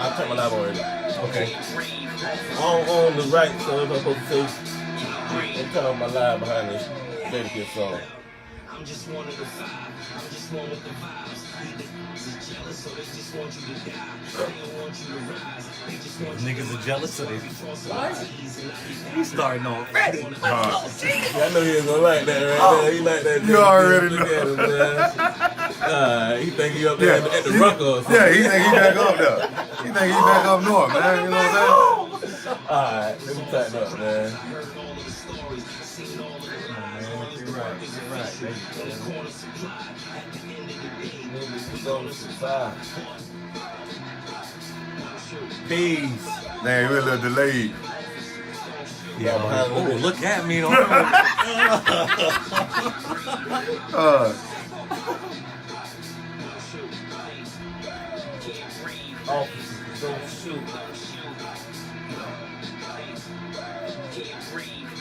I turned my live already. Okay. On the right, so if I'm supposed to say, I'm turning on my live behind this Baby song. I'm just one of the five. I'm just one with the vibes. Niggas are jealous, so they just want you to die. They don't want you to rise. They just want Niggas are jealous, so they He's starting off ready. Yeah, I know he was gonna like that right there. He like that. You already Look at him, man. He think he up there at the Rucker or something. Yeah, he think he back up there. He think he back up north, man. You know what I'm saying? Alright, let me tighten up, man. Peace. Man, we're a little delayed. Yeah, oh, look at me. Don't shoot.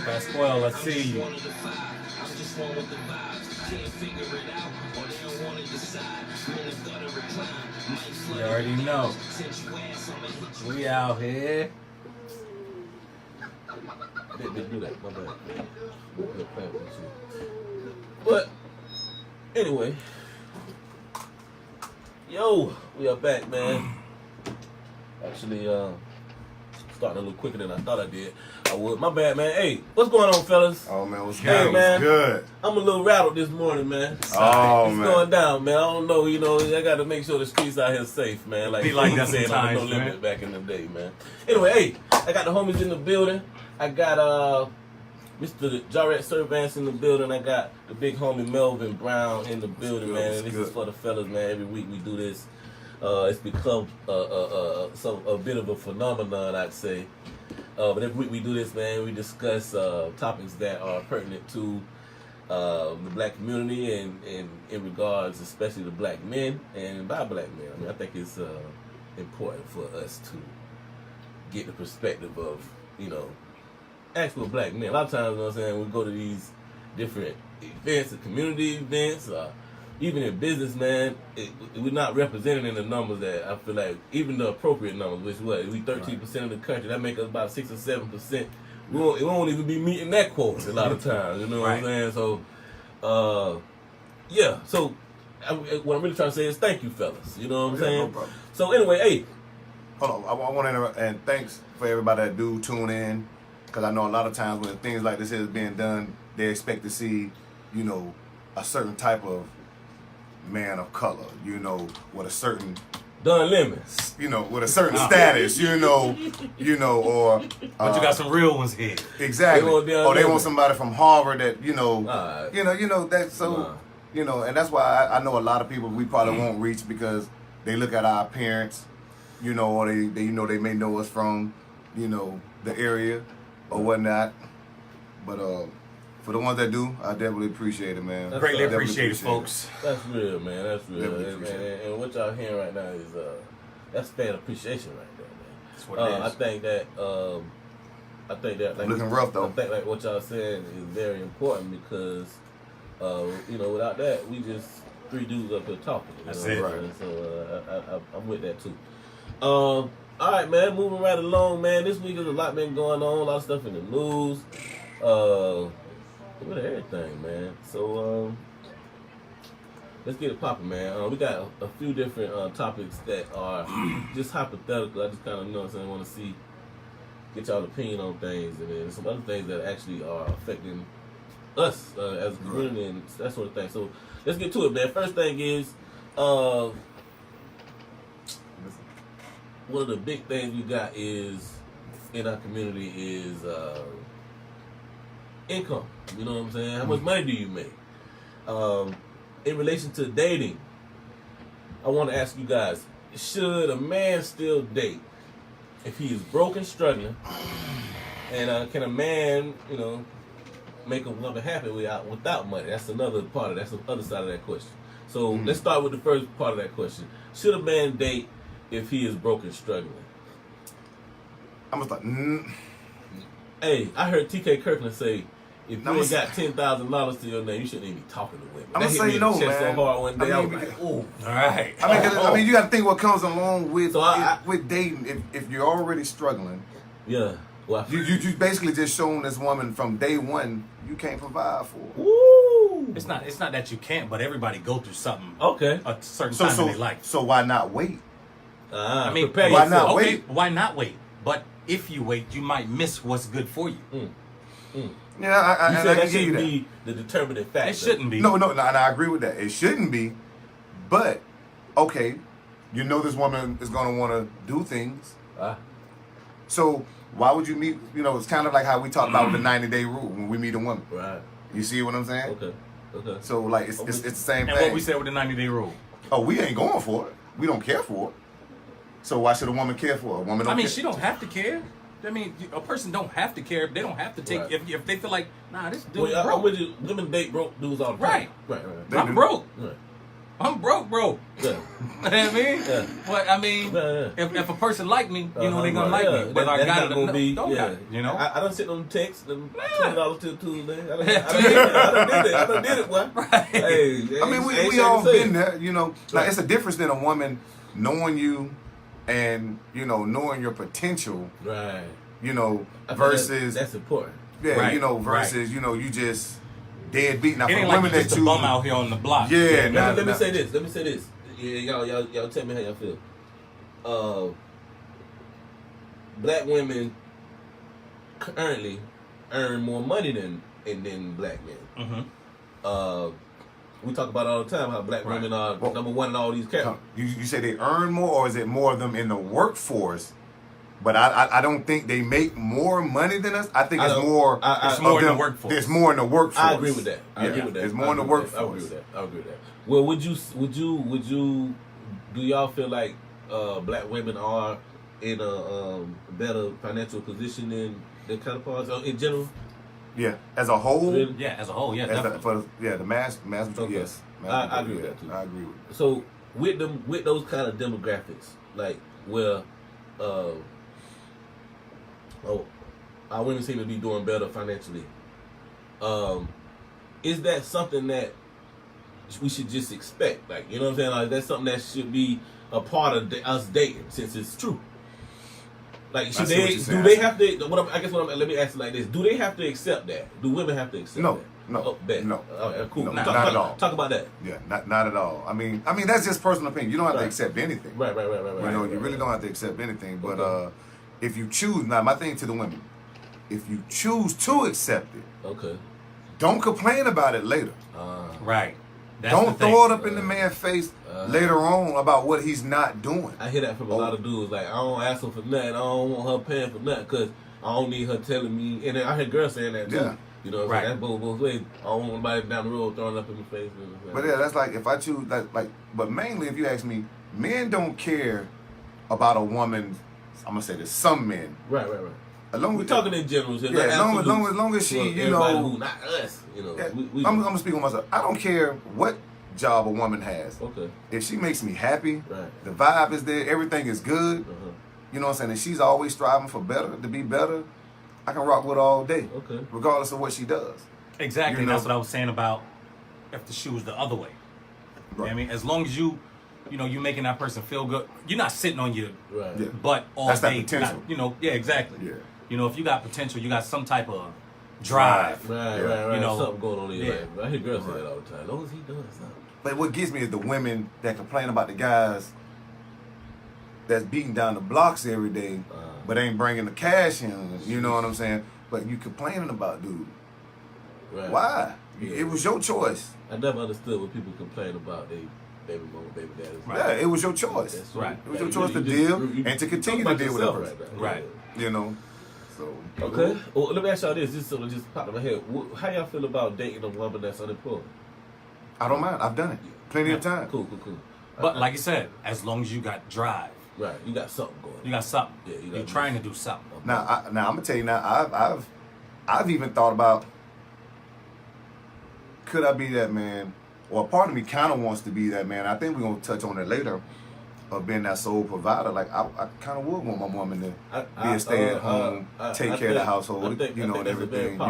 Pasquale, I see you. You already know. We out here. They do that, my bad. But anyway, yo, we are back, man. Actually, starting a little quicker than I thought I did. I would. My bad, man. Hey, what's going on, fellas? Oh man, what's Hey, good? man. What's good? I'm a little rattled this morning, man. Oh It's man, going down, man. I don't know, I got to make sure the streets out here safe, man. Be like that said, sometimes, No Limit man. back in the day, man. Anyway, hey, I got the homies in the building. I got Mr. Jarrett Servance in the building. I got the big homie Melvin Brown in the building, good? man. What's And this good? is for the fellas, man. Every week we do this. It's become a bit of a phenomenon, I'd say. But every week we do this, man. We discuss topics that are pertinent to the black community and in regards, especially the black men and by black men. I mean, I think it's important for us to get the perspective of, actual black men. A lot of times, you know what I'm saying, we go to these different events, community events, even in business, man, we're not represented in the numbers that I feel like, even the appropriate numbers, which we 13% of the country, that make us about 6 or 7%. We won't even be meeting that quota a lot of times, you know what I'm saying? So, yeah, so what I'm really trying to say is thank you, fellas, you know what I'm saying? No problem. So anyway, hey. Hold on, I want to interrupt, and thanks for everybody that do tune in, because I know a lot of times when things like this is being done, they expect to see, a certain type of man of color, with a certain Don Lemon. With a certain status, or But you got some real ones here. Exactly. They want somebody from Harvard that, that's so and that's why I know a lot of people we probably won't reach because they look at our appearance, or they they may know us from, the area or whatnot. But for the ones that do, I definitely appreciate it, man. Greatly appreciate it, folks. That's real, man. That's real. And what y'all hearing right now is that's fan appreciation right there, man. That's what it is. I think that like looking rough though. I think like what y'all saying is very important because without that we just three dudes up here talking. That's it. Right. So I'm with that too. All right, man. Moving right along, man. This week there's a lot been going on. A lot of stuff in the news. With everything, man. So let's get it popping, man. We got a few different topics that are just hypothetical. I just kind of want to see, get y'all opinion on things, and then some other things that actually are affecting us as a community and that sort of thing. So let's get to it, man. First thing is, one of the big things we got is in our community is income. You know what I'm saying? How much money do you make? In relation to dating, I want to ask you guys, should a man still date if he is broke and struggling? And can a man, make a woman happy without money? That's another part of that's the other side of that question. So let's start with the first part of that question. Should a man date if he is broke and struggling? I'm just like, Hey, I heard T.K. Kirkland say, If you ain't got $10,000 to your name, you shouldn't even be talking to women. I'm That gonna say no, man. So hard one day, I was like, all right. I mean, you got to think what comes along with with dating. If you're already struggling, yeah. Well, you basically just shown this woman from day one you can't provide for. Woo. It's not that you can't, but everybody go through something. Okay. A certain time in their life. So why not wait? I mean, why not wait? Why not wait? But if you wait, you might miss what's good for you. Yeah, you said that shouldn't be the determining factor. It shouldn't be. No, and I agree with that. It shouldn't be. But okay, you know this woman is going to want to do things. So why would you meet? You know, it's kind of like how we talked about with the 90-day rule when we meet a woman. Right. You see what I'm saying? Okay. So like it's the same thing. And what we said with the 90-day rule. Oh, we ain't going for it. We don't care for it. So why should a woman care for it? A woman don't care. She don't have to care. I mean, a person don't have to care. They don't have to take if they feel like, nah, this dude broke. Women date broke dudes all the time. Right. I'm broke. Right. I'm broke. Yeah. You know what I mean? Yeah. But I mean, if a person like me, you know, they're gonna like me. Whether I got it or don't got it. You know? I done sit on text and $20 till Tuesday. I done did it, boy. Right. Hey, I mean, we all been there, you know. Like, it's a difference than a woman knowing you and, you know, knowing your potential. Right. You know, versus that's important. Yeah, right. You know, versus you know, you just deadbeat. Now, it for ain't women like that just choose a bum out here on the block. Yeah, let me say this. Yeah, y'all tell me how y'all feel. Black women currently earn more money than black men. We talk about it all the time how black women are number one in all these categories. You say they earn more, or is it more of them in the workforce? But I don't think they make more money than us. I think it's more in the workforce. There's more in the workforce. I agree with that. There's more in the workforce. I agree with that. Well, would you do y'all feel like black women are in a better financial position than their counterparts in general? Yeah, as a whole. Really? Yeah, as a whole. Yeah, definitely. The mass. Okay. Yes, I agree with that too. I agree with that. So with those kind of demographics, like where our women seem to be doing better financially. Is that something that we should just expect? Like, you know what I'm saying? Like, that's something that should be a part of us dating, since it's true. Like, should they? Do they have to? Let me ask it like this: do they have to accept that? Do women have to accept that? No. Cool. No, not at all. Talk about that. Yeah, not at all. I mean that's just personal opinion. You don't have to accept anything. Right. You know, you really don't have to accept anything. But if you choose, now my thing to the women, if you choose to accept it, don't complain about it later. Right. Don't throw it up in the man's face later on about what he's not doing. I hear that from a lot of dudes. Like, I don't ask her for nothing. I don't want her paying for nothing because I don't need her telling me. And I hear girls saying that too. Yeah. You know what I'm saying? That's both ways. I don't want nobody down the road throwing up in my face. But yeah, that's like if I choose but mainly if you ask me, men don't care about a woman. I'm gonna say this, some men. Right. We're talking in general. Yeah, as long as she, you know, who, not us. You know, yeah, I'm gonna speak on myself. I don't care what job a woman has. Okay. If she makes me happy, the vibe is there, everything is good. You know what I'm saying? And she's always striving for better, to be better. I can rock with her all day. Okay. Regardless of what she does. Exactly. You know? That's what I was saying about if the shoe was the other way. Right. You know what I mean? As long as you know, you making that person feel good. You're not sitting on your butt all That's day. That potential. You know, exactly. Yeah. You know, if you got potential, you got some type of drive. Right. You know, something going on in your life. I hear girls say that all the time. As long as he does something. But what gets me is the women that complain about the guys that's beating down the blocks every day, but ain't bringing the cash in. You know what I'm saying? But you complaining about, dude. Right. Why? Yeah. It was your choice. I never understood when people complain about they baby mama, baby daddy. Right. Yeah, it was your choice. That's right. It was your choice to deal and to continue to deal with it. Right. You know. So. Okay. Well, let me ask y'all this. This sort of just popped in my head. How y'all feel about dating a woman that's unemployed? I don't mind. I've done it plenty of time. Cool. But like you said, as long as you got drive. Right. You got something going. You got something. Yeah. You're trying to do something. Now I'm gonna tell you now. I've even thought about, could I be that man? Or a part of me kind of wants to be that man. I think we're gonna touch on it later. of being that sole provider, like I kind of would want my woman to be a stay at home, take care of the household, and everything,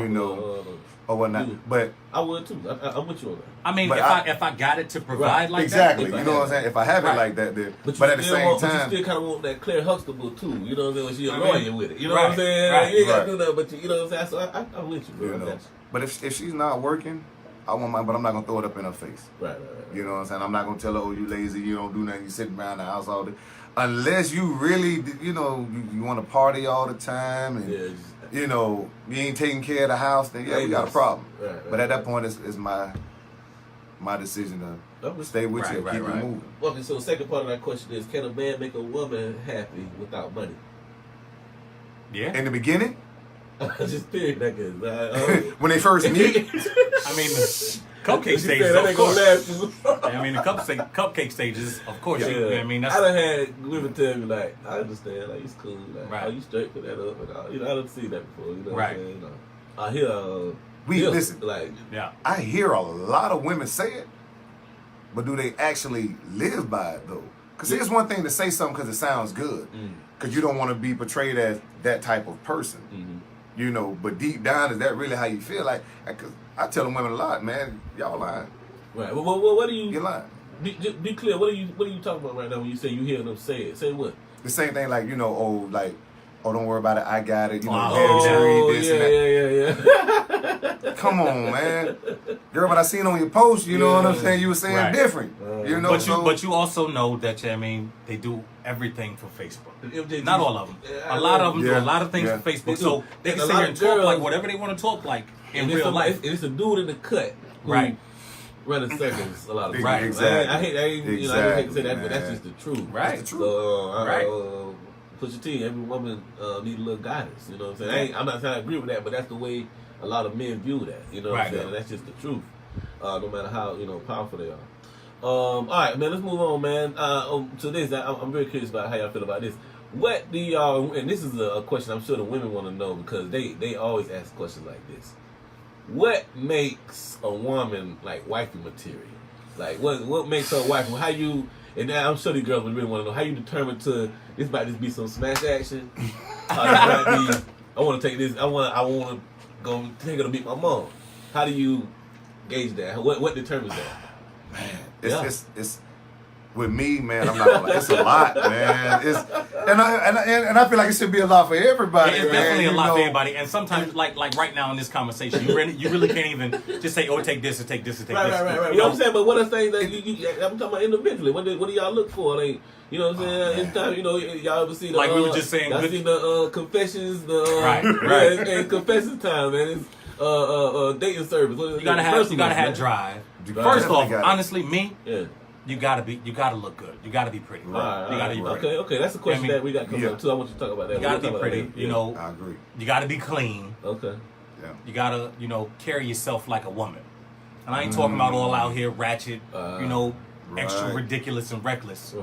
or whatnot. But I would too. I'm with you on that. I mean, if I got it to provide like exactly, that, you know what I'm saying. If I have it like that, then, but at the same time, you still kind of want that Claire Huxtable too. You know what I'm saying? When she's annoying with it. You know what I'm saying? Right. You ain't got to do nothing, but you know what I'm saying. So I'm with you, bro. But if she's not working, I want mine, but I'm not gonna throw it up in her face. Right. You know what I'm saying? I'm not gonna tell her, oh, you lazy, you don't do nothing, you sitting around the house all day. Unless you really, you want to party all the time, and you ain't taking care of the house, then we got a problem. But at that point, it's my decision to stay with you and keep it moving. Okay, so the second part of that question is, can a man make a woman happy without money? Yeah. In the beginning? Just period, that is. When they first meet? I mean, the cupcake stages, of course. I mean, the cupcake stages, of course. I mean, that's... I done had women tell me, like, I understand, like, it's cool. Like, you straight for that up. And I done seen that before, you know what I'm saying? I hear, listen, like, I hear a lot of women say it, but do they actually live by it, though? Because it's one thing to say something because it sounds good, because you don't want to be portrayed as that type of person. But deep down, is that really how you feel? Like, cause I tell them women a lot, man, y'all lying. Right. Well, what do you? You're lying. Be clear. What are you talking about right now when you say you hear them say it? Say what? The same thing, like don't worry about it, I got it. Yeah. Come on, man. Girl, but I seen on your post, you know what I'm saying? You were saying different. But you also know that, they do everything for Facebook. Not all of them. A lot of them do a lot of things for Facebook. So they can sit here and talk like whatever they want to talk like in real life. It's a dude in the cut. Right. Running seconds a lot of times. Right, exactly. I hate to say that, but that's just the truth. Right. That's the truth. Push your team. Every woman need a little guidance. You know what I'm saying? I'm not saying I agree with that, but that's the way a lot of men view that. You know what I'm saying? And that's just the truth. No matter how powerful they are. All right, man. Let's move on, man. To this, I'm very curious about how y'all feel about this. What do y'all? And this is a question I'm sure the women want to know because they always ask questions like this. What makes a woman like wifey material? Like what makes her wifey? How you? And now I'm sure these girls would really want to know how you determine to this might just be some smash action. I want to take this. I want to go take her to meet my mom. How do you gauge that? What determines that? Man, it's with me, man. I'm not gonna lie. It's a lot, man. And I feel like it should be a lot for everybody. It's definitely a lot for everybody. And sometimes, like right now in this conversation, you really can't even just say, "Oh, take this or take this or take this." Right. You know what I'm saying? But what are things that I'm talking about individually? What do y'all look for? Like, you know what I'm saying? It's time, y'all ever see the we were just saying, y'all see the confessions, right. And confession time, man. It's dating service. You gotta have drive. First off, honestly, me. Yeah. You gotta look good. You gotta be pretty. You gotta be pretty. Okay. That's a question that we got coming up too. I want you to talk about that. You gotta be pretty. I agree. You gotta be clean. Okay. Yeah. You gotta, carry yourself like a woman. And I ain't talking about all out here ratchet, extra ridiculous and reckless.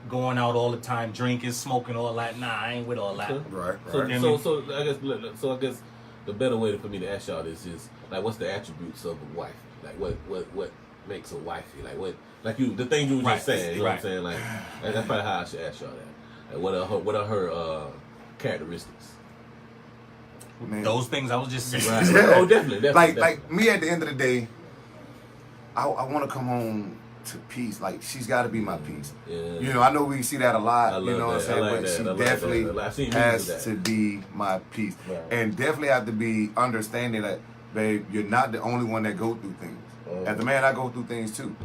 Going out all the time, drinking, smoking, all that. Nah, I ain't with all that. Right. So I guess the better way for me to ask y'all this is like, what's the attributes of a wife? Like what makes a wifey? Like the thing you were just saying. You know what I'm saying? Like that's probably how I should ask y'all that. Like what are her characteristics? Man. Those things I was just saying. Right. Yeah. Oh, definitely. Like me at the end of the day, I want to come home to peace. Like she's got to be my peace. Yeah. I know we see that a lot. You know what I'm saying? But she definitely has to be my peace, and definitely have to be understanding that, babe, you're not the only one that go through things. As a man, I go through things too,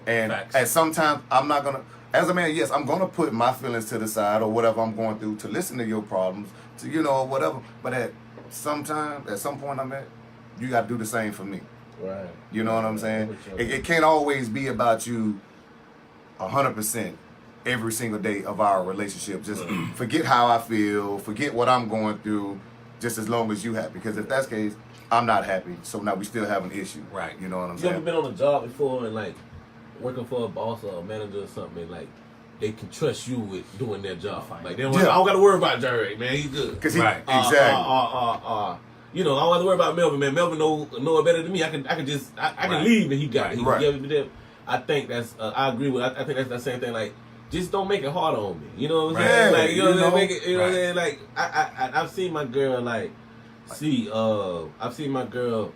and at sometimes I'm not gonna. As a man, yes, I'm gonna put my feelings to the side or whatever I'm going through to listen to your problems, to whatever. But at some point I'm at, you got to do the same for me. Right. You know what I'm saying? It can't always be about you 100% every single day of our relationship. Just forget how I feel, forget what I'm going through, just as long as you happy. Because if that's the case, I'm not happy. So now we still have an issue. Right. You know what I'm You saying? ever been on a job before and like working for a boss or a manager or something and like they can trust you with doing their job? Like they don't I don't got to worry about Jarrett, man. He's good. Exactly. I don't have to worry about Melvin, man. Melvin know it better than me. I can leave and he got it. I think that's I agree with. I think that's the same thing. Like just don't make it harder on me. You know what I'm Right. saying? Like, you know what I'm saying? You Make it, you know what I'm Right. saying? Like, I've seen my girl, like, I've seen my girl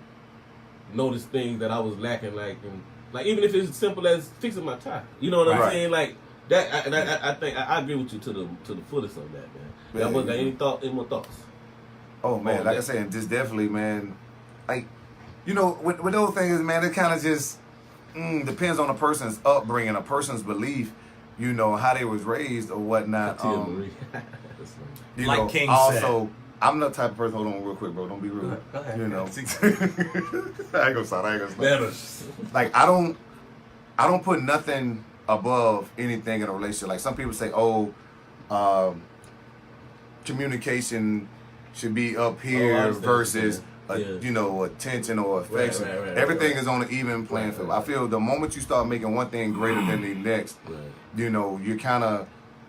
notice things that I was lacking, like even if it's as simple as fixing my tie. You know what I'm Right. saying? Like, that, I think, I agree with you to the fullest on that, man. Y'all boys got any more thoughts? Oh, man, like I said, just definitely, man, like, you know, with those things, man, it kind of just depends on a person's upbringing, a person's belief, you know, how they was raised or whatnot. You Like know, King also, said. I'm the type of person, hold on real quick, bro, don't be rude. Go ahead. You know, I ain't gonna stop. Better. Like, I don't put nothing above anything in a relationship. Like, some people say, communication should be up here versus you know, attention or affection. Right, Everything is on an even playing field. I feel the moment you start making one thing greater than the next, you know, you're kind of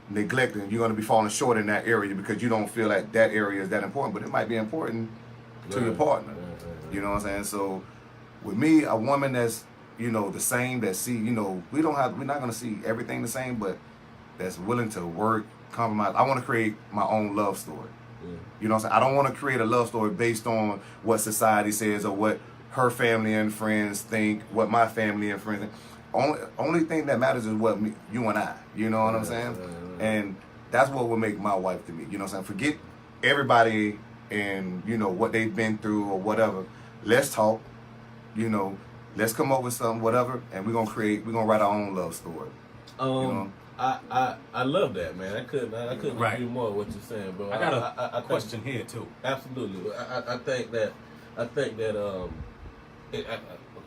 neglecting. You're going to be falling short in that area because you don't feel like that area is that important, but it might be important to your partner. You know what I'm saying? So with me, a woman that's, you know, the same, that see, you know, we're not going to see everything the same, but that's willing to work, compromise. I want to create my own love story. You know what I'm saying? I don't want to create a love story based on what society says or what her family and friends think, what my family and friends think. Only thing that matters is what you and I. You know what I'm saying? And that's what will make my wife to me. You know what I'm saying? Forget everybody and, you know, what they've been through or whatever. Let's talk. You know, let's come up with something, whatever, and we're gonna write our own love story. You know? I love that, man. I couldn't agree more with what you're saying, bro. I got a question here too. Absolutely. I think that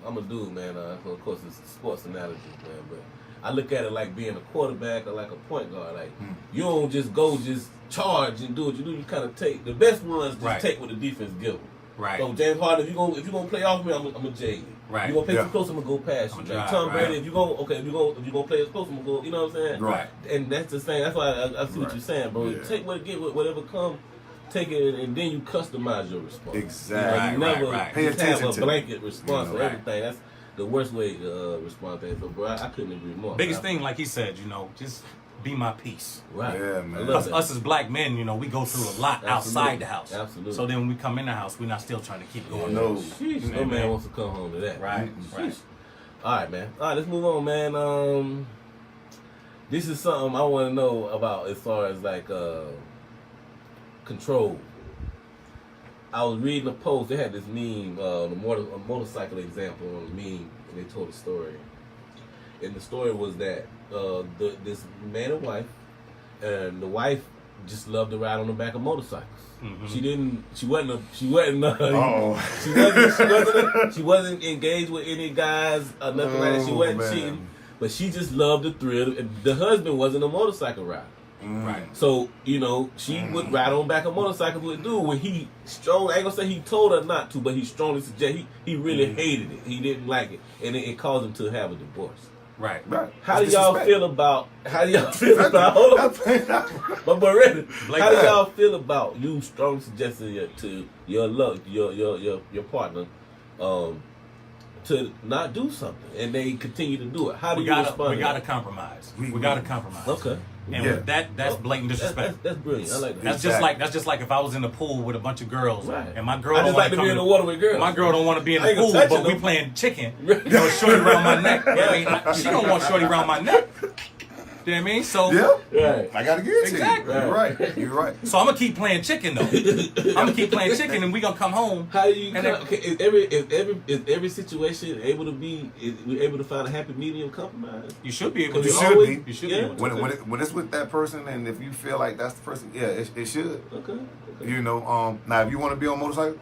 I'm a dude, man. Of course, it's a sports analogy, man. But I look at it like being a quarterback or like a point guard. Like you don't just go charge and do what you do. You kind of take the best ones. Just take what the defense give them. Right. So James Harden, if you gonna play off me, I'm gonna jay you. Right. You gonna play too close, I'm gonna go past you. Like Tom Brady, if you gonna play as close, I'm gonna go. You know what I'm saying? Right. And that's the same. That's why I see what you're saying, bro. Yeah. Take whatever come, take it, and then you customize your response. Exactly. You never Pay just attention have to a blanket response you know, for everything. That's the worst way to respond to it. So, bro, I couldn't agree more. Biggest thing, like he said, you know, just be my peace. Right. Yeah, man. Us as black men, you know, we go through a lot outside the house. Absolutely. So then when we come in the house, we're not still trying to keep going. No. Sheesh, no man wants to come home to that. Right. Sheesh. All right, man. All right, let's move on, man. This is something I want to know about as far as like control. I was reading a post. They had this meme, a motorcycle example on the meme, and they told a story. And the story was that this man and wife, and the wife just loved to ride on the back of motorcycles. Mm-hmm. She wasn't engaged with any guys or nothing like that. She wasn't cheating, but she just loved the thrill. The husband wasn't a motorcycle rider. Right. So, you know, she would ride on back of motorcycles with a dude when he strongly, I ain't gonna say he told her not to, but he strongly suggested, he really hated it. He didn't like it. And it caused him to have a divorce. Right. How do y'all feel about hold on. My boy Randy, how do y'all feel about you strongly suggesting to your partner to not do something and they continue to do it? How do you respond? We gotta compromise. We gotta compromise. Okay. And that's blatant disrespect. That's brilliant. I like that. That's just like if I was in the pool with a bunch of girls, and my girl I don't just want like to be in the water with girls. My girl don't want to be in the pool, but we playing chicken. You know, shorty around my neck. I mean, she don't want shorty around my neck. You know what I mean? So I gotta get it exactly. to you. You're right. So I'm gonna keep playing chicken though. I'm gonna keep playing chicken, and we gonna come home. How do you? Is every situation able to find a happy medium compromise? You should be able to. You should be. You should be able to. When it's with that person, and if you feel like that's the person, it should. Okay. You know, now if you want to be on a motorcycle,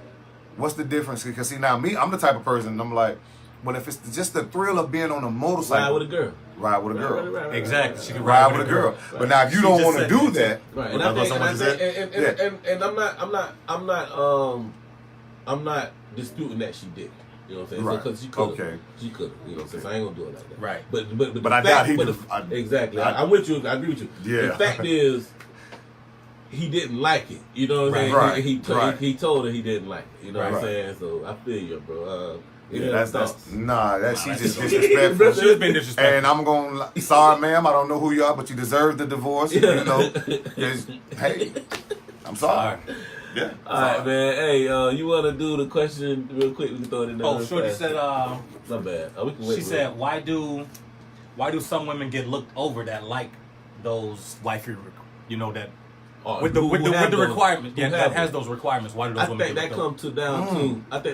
what's the difference? Because see, now me, I'm the type of person. I'm like, well, if it's just the thrill of being on a motorcycle, ride with a girl. Ride with a girl. Right. Exactly. She can ride with a girl. Right. But now if you don't want to do that, right? And I'm not disputing that she did. You know what I'm saying? Right. Because she could. Okay. She could. You know what I'm saying? So I ain't gonna do it like that. Right. But I doubt he did. Exactly. I'm with you. I agree with you. Yeah. The fact is, he didn't like it. You know what I'm saying? Right. He told her he didn't like it. You know what I'm saying? So I feel you, bro. That's she's just disrespectful. She's been disrespectful. And I'm going, sorry, ma'am, I don't know who you are, but you deserve the divorce. You know, hey, I'm sorry. Yeah. All right, man. Hey, you want to do the question real quick? We can throw it in there. Oh, Shorty said, not bad. We can wait. She said, why do some women get looked over that like those wifey, that with the requirements? Yeah, that has those requirements. Why do those women? I think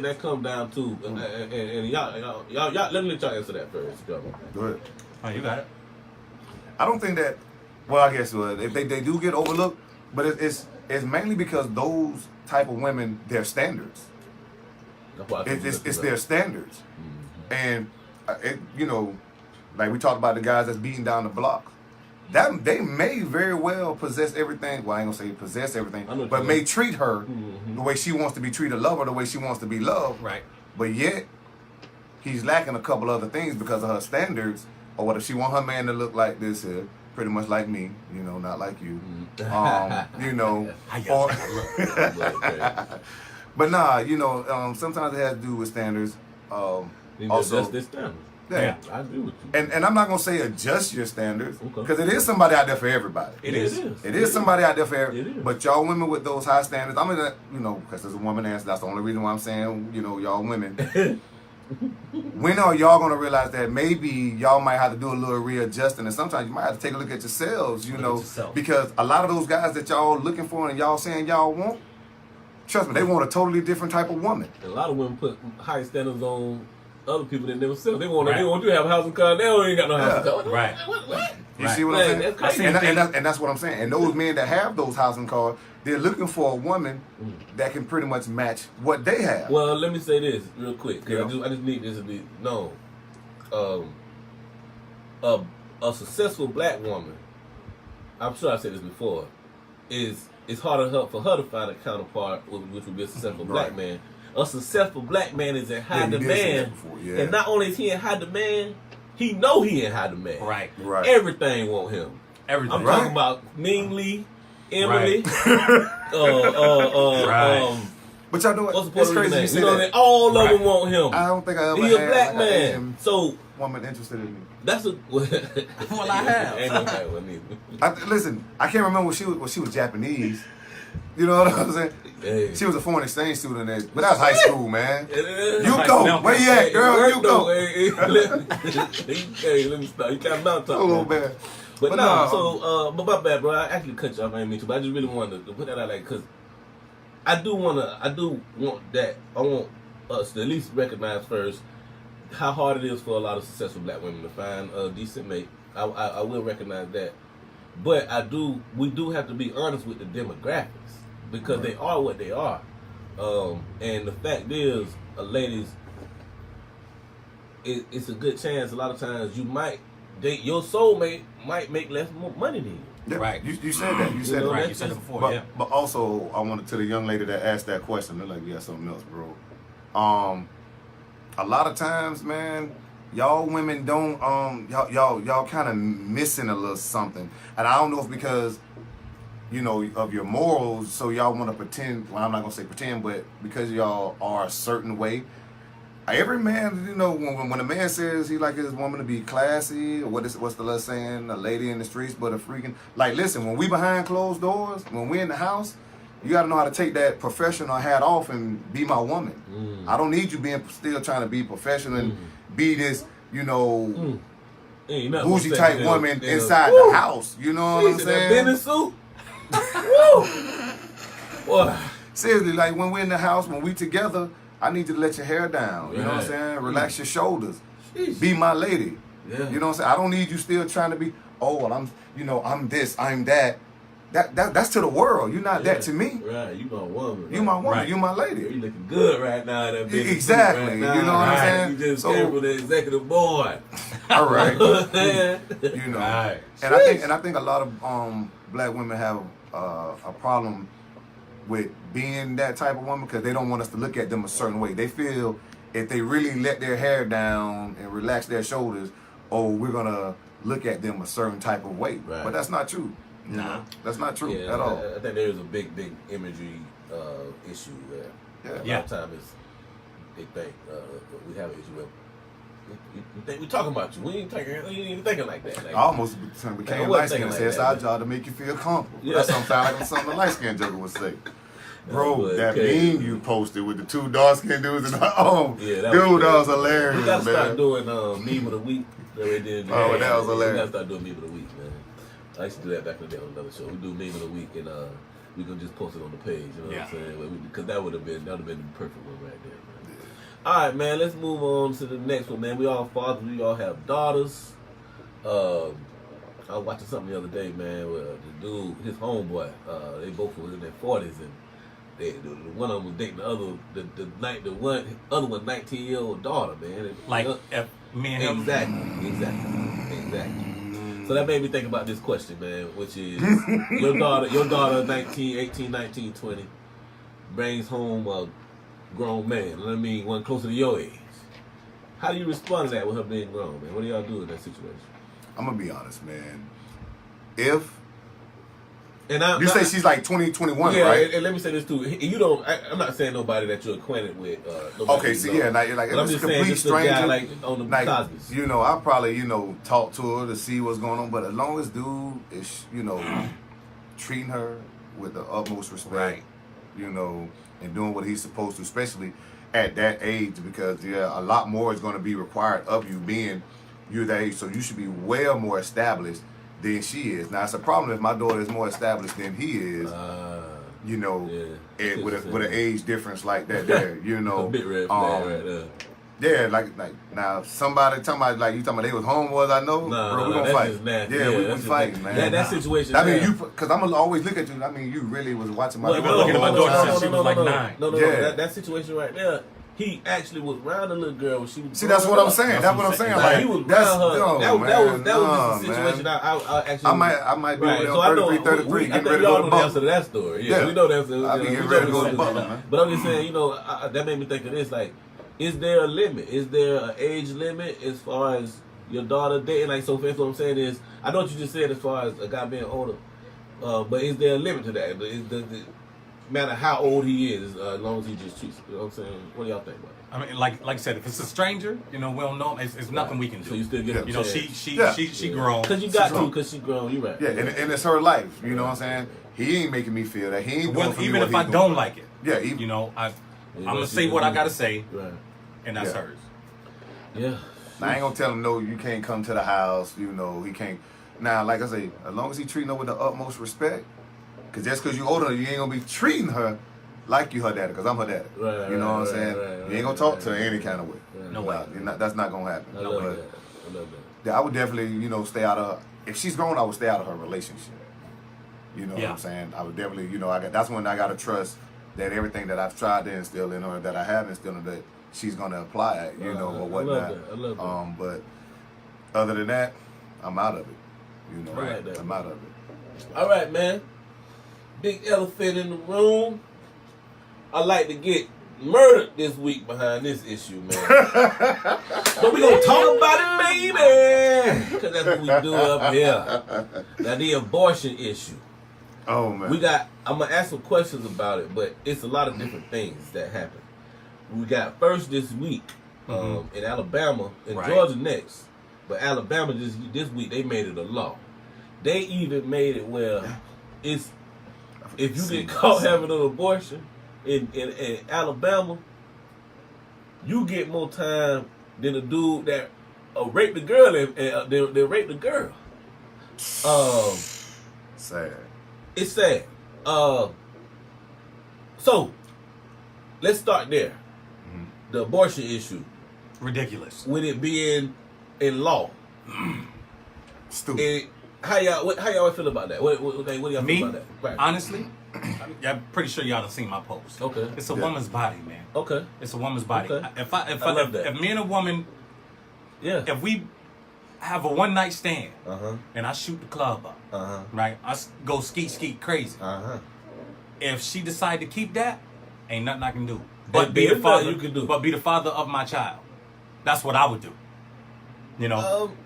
that comes down to, and y'all, let me let y'all answer that first. Go ahead. Oh, you got it. I don't think that. Well, I guess if they do get overlooked, but it's mainly because those type of women, their standards. It's their standards, and like we talked about the guys that's beating down the block. That they may very well possess everything. Well, I ain't gonna say possess everything, but may treat her the way she wants to be treated, love her the way she wants to be loved. Right. But yet, he's lacking a couple other things because of her standards. Or what if she want her man to look like this here, pretty much like me, not like you. But nah, sometimes it has to do with standards. Also, this standard. Yeah, I agree with you. And I'm not gonna say adjust your standards because it is somebody out there for everybody. It is somebody out there for everybody. But y'all women with those high standards, I mean, because there's a woman answer. That's the only reason why I'm saying, y'all women. When are y'all gonna realize that maybe y'all might have to do a little readjusting, and sometimes you might have to take a look at yourselves, because a lot of those guys that y'all looking for and y'all saying y'all want, trust me, they want a totally different type of woman. A lot of women put high standards on other people that themselves. They want you to have a house and car. They don't even got no house and car. Right. What? You see what I'm saying? And that's what I'm saying. And those men that have those house and cars, they're looking for a woman that can pretty much match what they have. Well, let me say this real quick, because I just need this to be known. A successful black woman, I'm sure I said this before, it's harder for her to find a counterpart, which would be a successful black man. A successful black man is in high demand, and not only is he in high demand, he know he in high demand. Right. Everything want him. Everything. I'm talking about Ming Lee, Emily, but y'all know what? What's the Puerto Rican name? That. All of them want him. I don't think I ever He a had black like man. Asian woman interested in me. That's a well, I have. Ain't no black one either. Listen, I can't remember when she was Japanese. You know what I'm saying? Hey. She was a foreign exchange student, but that was high school, man. You go. Where you at, girl? You go. Hey, let me stop. You can't mount talk. A little bit. But no, but my bad, bro. I actually cut you off. I didn't mean to, but I just really wanted to put that out, because I do want that. I want us to at least recognize first how hard it is for a lot of successful black women to find a decent mate. I will recognize that, but we do have to be honest with the demographics, because they are what they are, and the fact is, ladies, it's a good chance. A lot of times you might date your soulmate might make less money than you. Yeah, right. You said that. You said it. Right. You said it before. But also, I wanted to the young lady that asked that question. They're like, "Yeah, something else, bro." A lot of times, man, y'all women don't. Y'all kind of missing a little something, and I don't know if because, of your morals, so y'all want to pretend. Well, I'm not gonna say pretend, but because y'all are a certain way. Every man, when a man says he like his woman to be classy, or what's the little saying, a lady in the streets, but a freaking, listen, when we behind closed doors, when we in the house, you got to know how to take that professional hat off and be my woman. I don't need you still trying to be professional and be this, bougie type woman inside the house. You know what I'm saying? That business suit. Woo! Seriously, like when we're in the house, when we together, I need you to let your hair down. You know what I'm saying? Relax your shoulders. Be my lady. Yeah. You know what I'm saying? I don't need you still trying to be, I'm this, I'm that. That's to the world. You're not that to me. Right. You my woman. Right? You my woman. Right. You my lady. You looking good right now. That exactly. Right now. You know what I'm saying? You just came from the executive board. All right. Right. And I think a lot of black women have a problem with being that type of woman because they don't want us to look at them a certain way. They feel if they really let their hair down and relax their shoulders, we're gonna look at them a certain type of way. Right. But that's not true. Nah, that's not true at all. I think there is a big imagery issue there. Yeah. A lot of time they think we have an issue with. You think we talking about you? We ain't even thinking like that. Like, I almost became light skinned and said it's our job to make you feel comfortable. Yeah. That something like something a light skinned joker would say. Bro, that okay. meme you posted with the 2 dark skinned dudes in the home. Yeah, that dude, was that was hilarious. We gotta man. start doing meme of the week. That we did. Oh, that was hilarious. We gotta start doing meme of the week, man. I used to do that back in the day on another show. We do meme of the week and we gonna just post it on the page. You know what I'm saying? Because that would have been the perfect one right there, man. Yeah. All right, man. Let's move on to the next one, man. We all fathers. We all have daughters. I was watching something the other day, man. Where the dude, his homeboy, they both were in their 40s, and one of them was dating the other, the other one 19-year-old daughter, man. And, like me and him. Exactly. So that made me think about this question, man, which is your daughter 19, 18, 19, 20, brings home a grown man. I mean, one closer to your age. How do you respond to that with her being grown, man? What do y'all do in that situation? I'm gonna be honest, man. If and you say she's like 20, 21, yeah, right? And let me say this too. You don't. I'm not saying nobody that you're acquainted with. Okay, so yeah, like if I'm it's a just saying, complete just a guy, stranger, like on the like Cosby's. you know, I probably talk to her to see what's going on. But as long as dude is treating her with the utmost respect, Right. And doing what he's supposed to, especially at that age, because a lot more is going to be required of you being you're that age. So you should be well more established than she is. Now it's a problem if my daughter is more established than he is. And with an age difference like that, there, a bit red flag right there. Yeah, like now somebody talking about like you talking about they was homeboys. I know, bro, we gonna fight. Yeah, we fighting, man. That situation. I mean, because I'm gonna always look at you. I mean, you really was watching my. Well, you've been looking at my daughter since she was like 9. No. That situation right there. He actually was around the little girl when she was. See, that's what I'm saying. That's what I'm saying. Like, he was around her. That was just a situation. Man. I actually. I might be right. on so 33, 33, I getting think ready we to all go know to the answer Butler. to that story. Yeah, Yeah. we know that's. I be getting ready to go to Butler, man. But I'm just saying, that made me think of this. Like, is there a limit? Is there an age limit as far as your daughter dating? Like, so for instance, what I'm saying is, I know what you just said as far as a guy being older, but is there a limit to that? Does it matter how old he is, as long as he just cheats? You know what I'm saying? What do y'all think about it? I mean, like I said, if it's a stranger, we don't know. It's nothing we can do. So you still get a chance. She grown. Because you got to, because she grown. You right. Yeah, and it's her life. You know what I'm saying? He ain't making me feel that. He ain't doing for me Even what if I he's don't doing. like it. Yeah, I'm gonna say what I gotta say, Right. and that's hers. Yeah. Now, I ain't gonna tell him no. You can't come to the house. He can't. Now, like I say, as long as he treating her with the utmost respect, because just because you older, you ain't gonna be treating her like you her daddy, because I'm her daddy. Right, you know what I'm saying? You ain't gonna talk to her any kind of way. No way. That's not gonna happen. I love that. I would definitely, stay out of. If she's grown, I would stay out of her relationship. You know what I'm saying? I would definitely, that's when I gotta trust that everything that I've tried to instill in her, that I have instilled in her, that she's gonna apply it, or whatnot. I love that. But other than that, I'm out of it. Right. I'm out of it. All right, man. Big elephant in the room. I like to get murdered this week behind this issue, man. But we gonna talk about it, baby, because that's what we do up here. Now, the abortion issue. Oh man. I'm gonna ask some questions about it, but it's a lot of different things that happen. We got first this week in Alabama, and Georgia next. But Alabama this week they made it a law. They even made it where it's if you get caught having an abortion in Alabama, you get more time than a dude that raped the girl and they raped the girl. Sad. It's sad. So let's start there. The abortion issue. Ridiculous. With it being in law. Stupid. How y'all feel about that? What do y'all feel about that? Right. Honestly, I'm pretty sure y'all done seen my post. Okay. It's a woman's body, man. Okay. It's a woman's body. Okay. If me and a woman, if we have a one night stand and I shoot the club up, right? I go skeet crazy. If she decide to keep that, ain't nothing I can do. But be the father. You can do. But be the father of my child. That's what I would do.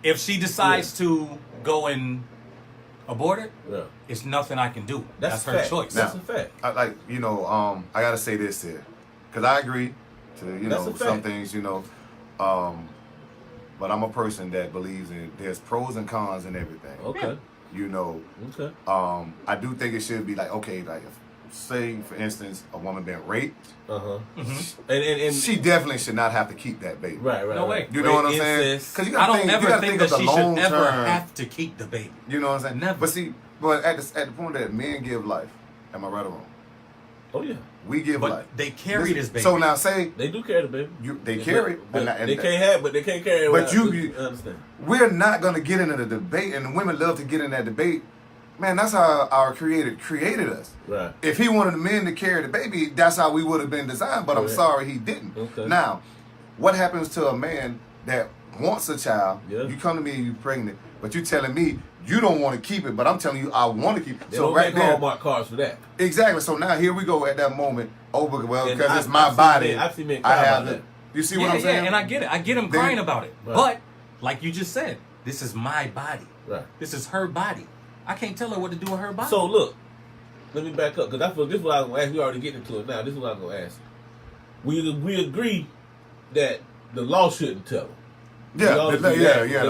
If she decides to go and abort it, it's nothing I can do. That's her choice. That's a fact. I gotta say this here, because I agree to, you know, some things, you know. But I'm a person that believes in there's pros and cons in everything. Okay. You know. Okay. I do think it should be like, okay, like if, say for instance a woman been raped, and she definitely should not have to keep that baby. Right. No way. You know what I'm saying? Because I don't ever think that she should ever have to keep the baby. You know what I'm saying? Never. But see, but at the point that men give life, am I right or wrong? Oh yeah. We give life. They carry this baby. So now say they do carry the baby. They carry it. But they can't have, but they can't carry it. But you understand? We're not going to get into the debate, and the women love to get in that debate. Man, that's how our Creator created us. Right. If He wanted the men to carry the baby, that's how we would have been designed. But I'm sorry, He didn't. Okay. Now, what happens to a man that wants a child? Yeah. You come to me and you're pregnant, but you're telling me you don't want to keep it, but I'm telling you I want to keep it. They so don't right make there, Hallmark cards for that. Exactly. So now here we go at that moment. Oh, well, because it's my body. I've seen men cry about that. You see what I'm saying? Yeah, and I get it. I get him crying about it. Right. But like you just said, this is my body. Right. This is her body. I can't tell her what to do with her body. So look, let me back up because I feel this is what I'm going to ask. We already getting into it now. This is what I'm going to ask. We agree that the law shouldn't tell them. The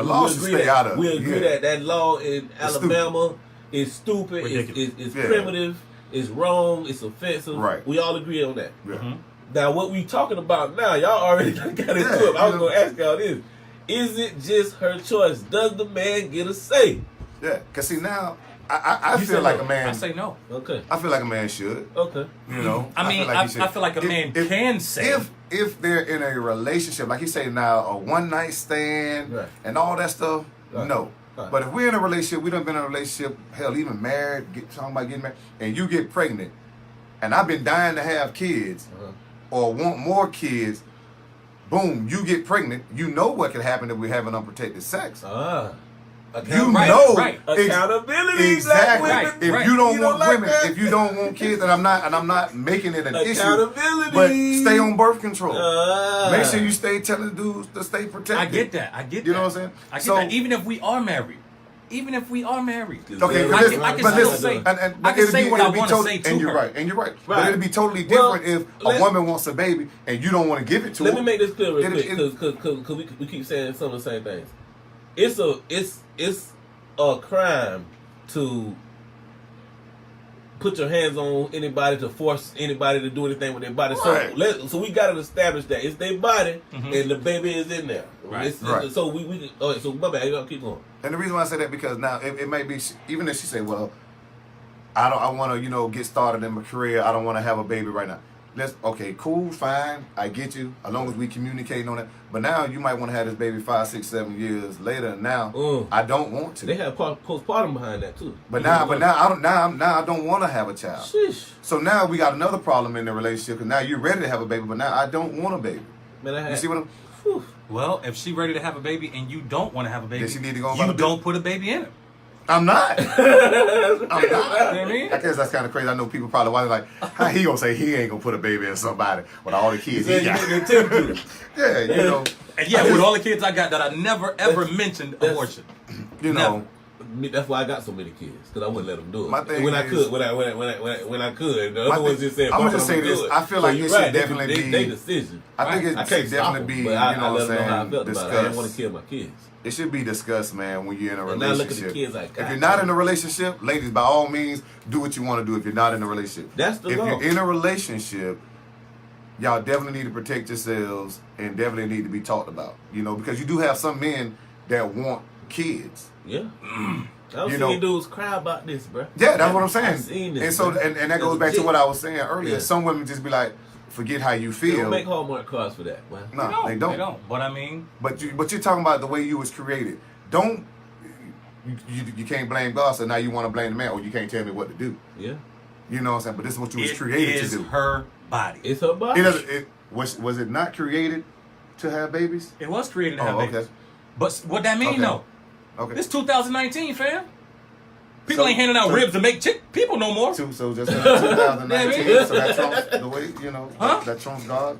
law should stay out of it. We agree that law in Alabama is stupid, it's primitive, it's wrong, it's offensive. Right. We all agree on that. Yeah. Mm-hmm. Now, what we talking about now, y'all already got into it. I was going to ask y'all this. Is it just her choice? Does the man get a say? Yeah, because see now, I feel like a man. I say no. Okay. I feel like a man should. Okay. You know. I mean, I feel like a man can say. If they're in a relationship, like you say now, a one night stand and all that stuff, no. Right. But if we're in a relationship, we done been in a relationship, hell, even married, talking about getting married, and you get pregnant, and I've been dying to have kids or want more kids, boom, you get pregnant, you know what can happen if we're having unprotected sex. You know accountability. Exactly. If you don't want women, if you don't want kids, and I'm not making it an issue. But stay on birth control. Make sure you stay telling the dudes to stay protected. I get that. You know what I'm saying? I get that. Even if we are married. Okay, I can say what I want to say to her. And you're right. But it'd be totally different if a woman wants a baby and you don't want to give it to her. Let me make this clear real quick, because we keep saying some of the same things. It's a crime to put your hands on anybody, to force anybody to do anything with their body. Right. So we got to establish that it's their body and the baby is in there. Right. So we so my bad, you gotta keep going. And the reason why I say that because now it may be, even if she say, well, I want to get started in my career. I don't want to have a baby right now. Okay, cool, fine. I get you. As long as we communicating on it. But now you might want to have this baby 5, 6, 7 years later. And now I don't want to. They have postpartum behind that too. But now I don't want to have a child. Sheesh. So now we got another problem in the relationship. Because now you're ready to have a baby, but now I don't want a baby. Man, you see what I'm? Whew. Well, if she's ready to have a baby and you don't want to have a baby, then she need to go. You don't put a baby in it. I'm not. I'm not. You know what I mean? I guess that's kind of crazy. I know people probably watching like, how he gonna say he ain't gonna put a baby in somebody with all the kids he got? Yeah, you know. And with all the kids I got, that I never ever mentioned abortion. You know. That's why I got so many kids, because I wouldn't let them do it. My thing when is, I could. The other ones just said, I'm gonna just say this. I feel like it should definitely be their decision. I think it should definitely be. You know what I'm saying? Discussed. I didn't want to kill my kids. It should be discussed, man, when you're in a relationship. Now look at the kids I got. If you're not in a relationship, ladies, by all means, do what you want to do if you're not in a relationship. That's the law. If you're in a relationship, y'all definitely need to protect yourselves and definitely need to be talked about. You know, because you do have some men that want kids. Yeah. I've seen dudes cry about this, bro. Yeah, that's what I'm saying. I've seen this, and so, and that goes back to what I was saying earlier. Yeah. Some women just be like, forget how you feel. They don't make Hallmark cards for that. Well, no, they don't. They don't. But I mean, but you're talking about the way you was created. Don't you can't blame God, so now you want to blame the man, or you can't tell me what to do. Yeah, you know what I'm saying. But this is what you was created to do. It's her body. It's her body. Was it not created to have babies? It was created to have babies. But what that mean though? Okay. This 2019, fam. People ain't handing out ribs to make people no more. So just 2019. So that trumps the way, you know, that trumps God.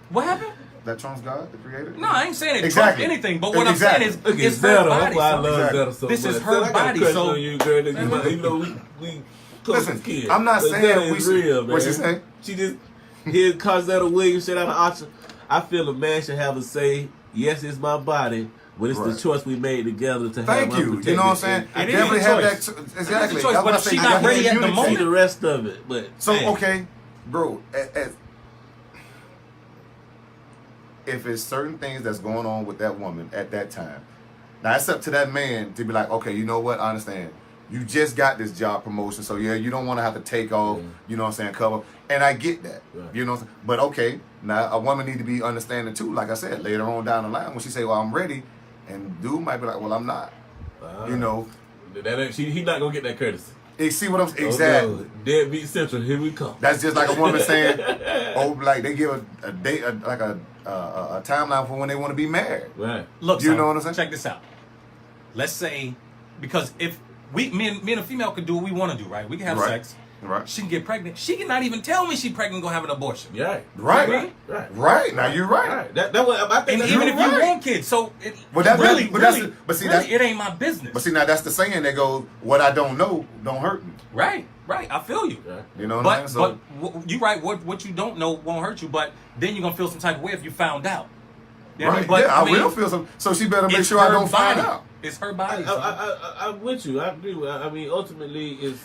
What happened? That trumps God, the creator? No, I ain't saying it trumps anything. But what I'm saying is, it's her body. I love Zeta so this much. is her body. So you, girl, even though we listen, kids, I'm not saying we real, man. What she say? She just here's Cosetta Williams shit out of auction. I feel a man should have a say. Yes, it's my body, but it's the choice we made together to have. Thank you. You know what I'm saying? It definitely is have choice. that. Exactly. Choice, but if she's not ready at the moment, see the rest of it. But so man. okay, bro. If it's certain things that's going on with that woman at that time, now it's up to that man to be like, okay, you know what? I understand. You just got this job promotion, so yeah, you don't want to have to take off. You know what I'm saying? Cover, and I get that. Right. You know what I'm saying? But okay, now a woman need to be understanding too. Like I said, later on down the line, when she say, "Well, I'm ready," and dude might be like, "Well, I'm not." You know, he not gonna get that courtesy. You see what I'm exactly? Oh, no. Deadbeat Central, here we come. That's just like a woman saying, "Oh, like they give a date, like a timeline for when they want to be married." Right. Look, you son, know what I'm saying? Check this out. Let's say, because if me and a female can do what we want to do, right? We can have sex. Right. She can get pregnant. She can not even tell me she's pregnant and go have an abortion. Yeah. Right. Now you're right. Right. That what I think. And even if you want kids, so it it ain't my business. But see, now that's the saying that goes, "What I don't know don't hurt me." Right. I feel you. Yeah. You know what I'm saying? But you right. What you don't know won't hurt you. But then you're gonna feel some type of way if you found out. You know what I mean? But, I will feel some. So she better make sure I don't find out. It's her body. I'm with you. I agree. I mean, ultimately, it's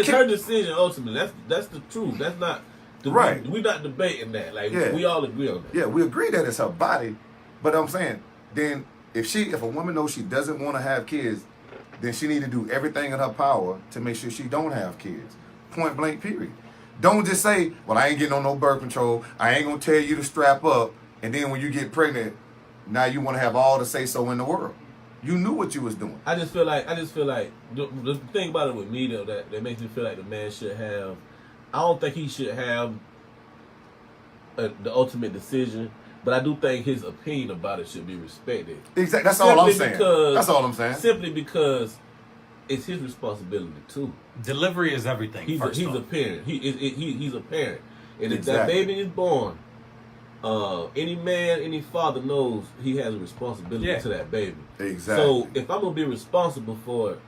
her decision. Ultimately, that's the truth. That's not right. We're not debating that. Like we all agree on that. Yeah, we agree that it's her body, but I'm saying then if a woman knows she doesn't want to have kids, then she need to do everything in her power to make sure she don't have kids. Point blank. Period. Don't just say, "Well, I ain't getting on no birth control. I ain't gonna tell you to strap up," and then when you get pregnant, now you want to have all the say so in the world. You knew what you was doing. I just feel like the thing about it with me though that makes me feel like the man should have. I don't think he should have the ultimate decision, but I do think his opinion about it should be respected. Exactly. That's all I'm saying. That's all I'm saying. Simply because it's his responsibility too. Delivery is everything. He's a parent. He's a parent, and if that baby is born. Any man, any father knows he has a responsibility to that baby. Exactly. So if I'm gonna be responsible for it,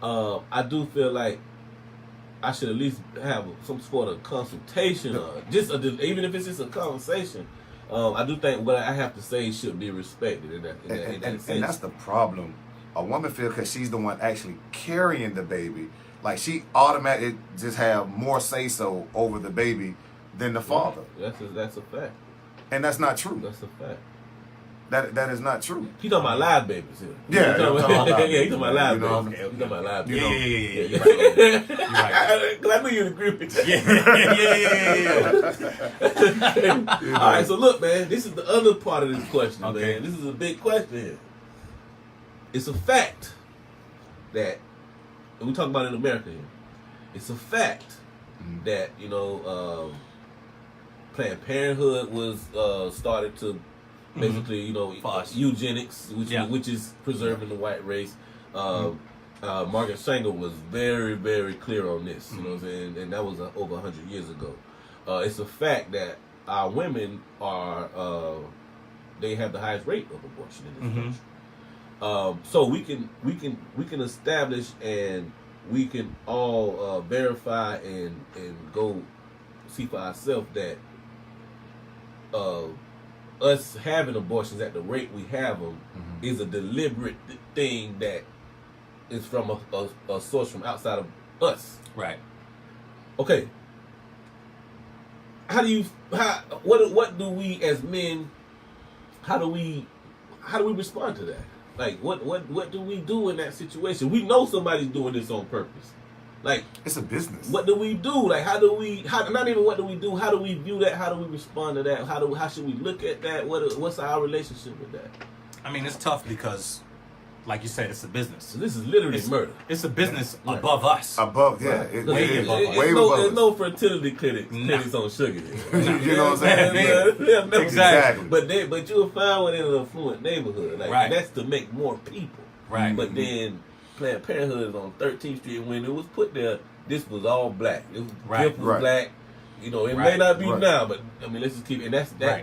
I do feel like I should at least have some sort of consultation, even if it's just a conversation. I do think what I have to say should be respected in that sense. And that's the problem. A woman feels because she's the one actually carrying the baby, like she automatically just have more say so over the baby than the father. That's a fact. And that's not true. That's a fact. That is not true. He talking about live babies here. Yeah, he talking about live babies. He talking about live babies. Yeah. You're right. Because I knew you'd agree with that. Yeah. All right, so look, man, this is the other part of this question, man. This is a big question here. It's a fact that, and we talk about it in America here, it's a fact that, Planned Parenthood was started to basically, eugenics, which is preserving the white race. Margaret Sanger was very, very clear on this, you know what I'm saying? And that was over 100 years ago. It's a fact that our women they have the highest rate of abortion in this country. So we can establish and we can all verify and go see for ourselves that us having abortions at the rate we have them is a deliberate thing that is from a source from outside of us. Right. Okay. What do we as men? How do we respond to that? Like what do we do in that situation? We know somebody's doing this on purpose. Like, it's a business. What do we do? Like, not even what do we do? How do we view that? How do we respond to that? How should we look at that? What's our relationship with that? I mean, it's tough because, like you said, it's a business. So this is literally murder. It's a business above us. Above, yeah. Right. Way above us. There's no fertility clinics on sugar. You know what I'm saying? Exactly. But you'll find one in an affluent neighborhood. Like, right. That's to make more people. Right. But then Planned Parenthood is on 13th Street. When it was put there, this was all black. It was black. It may not be now, but I mean, let's just keep it. And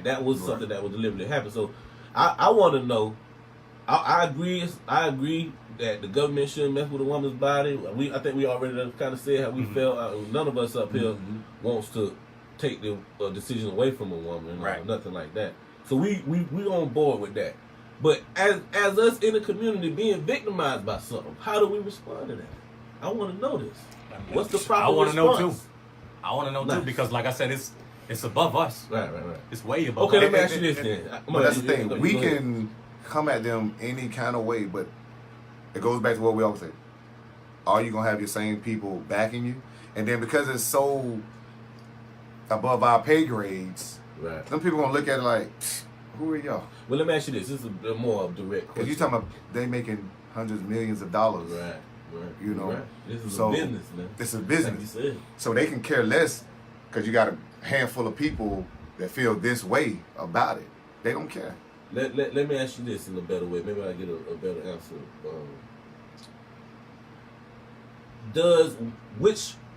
that was something that was deliberately happened. So I want to know. I agree that the government shouldn't mess with a woman's body. I think we already kind of said how we felt. None of us up here wants to take the decision away from a woman, or nothing like that. So we on board with that. But as us in the community being victimized by something, how do we respond to that? I want to know this. What's the proper response? I want to know too. I want to know too because, like I said, it's above us. Right. It's way above. Okay, us. let me ask you this then. But that's the thing. We can come at them any kind of way, but it goes back to what we always say. Are you gonna have your same people backing you? And then because it's so above our pay grades, right? Some people gonna look at it like, who are y'all? Well, let me ask you this. This is a more direct question. Because you talking about they making hundreds of millions of dollars. Right. You know, This is so a business, man. This is a business. Like you said. So they can care less because you got a handful of people that feel this way about it. They don't care. Let me ask you this in a better way. Maybe I get a better answer.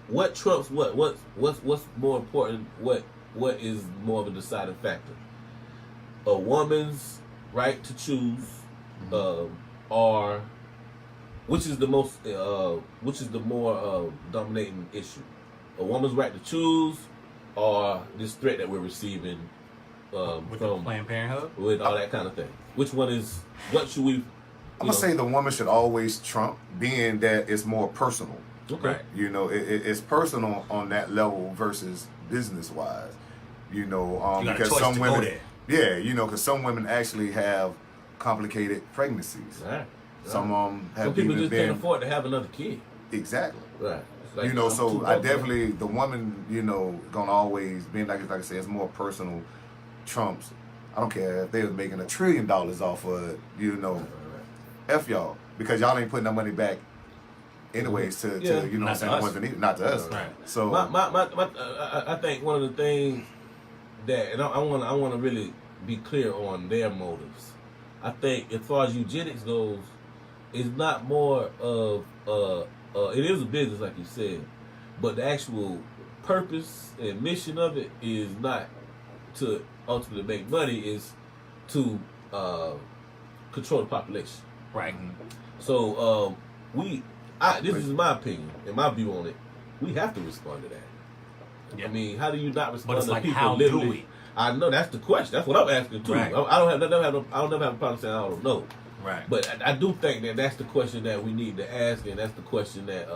What trumps what? What's more important? What is more of a deciding factor? A woman's right to choose, or which is the more dominating issue? A woman's right to choose, or this threat that we're receiving with from Planned Parenthood, with all that kind of thing? Which one is? What should we? I'm gonna say the woman should always trump, being that it's more personal. Okay. You know, it's personal on that level versus business wise. You know, you got because a choice some to women, go there. yeah, you know, because some women actually have complicated pregnancies. Right. Some have Some people even just been can't afford to have another kid. exactly. Right. Like, You know, I'm so too I broke, man. definitely the woman, you know, gonna always be like I said, it's more personal trumps. I don't care if they was making $1 trillion off of it, you know, F y'all, because y'all ain't putting that money back anyways to you know what I'm Not to saying, us. wasn't needed, not to us. Right. So I think one of the things that, and I want to really be clear on their motives. I think as far as eugenics goes, it's not more of it is a business like you said, but the actual purpose and mission of it is not to ultimately make money, is to control the population. Right. So this is my opinion and my view on it. We have to respond to that. Yeah. I mean, how do you not respond But it's to like, people how literally? do we? I know that's the question. That's what I'm asking too. Right. I don't never have a problem saying I don't know. Right. But I do think that that's the question that we need to ask, and that's the question that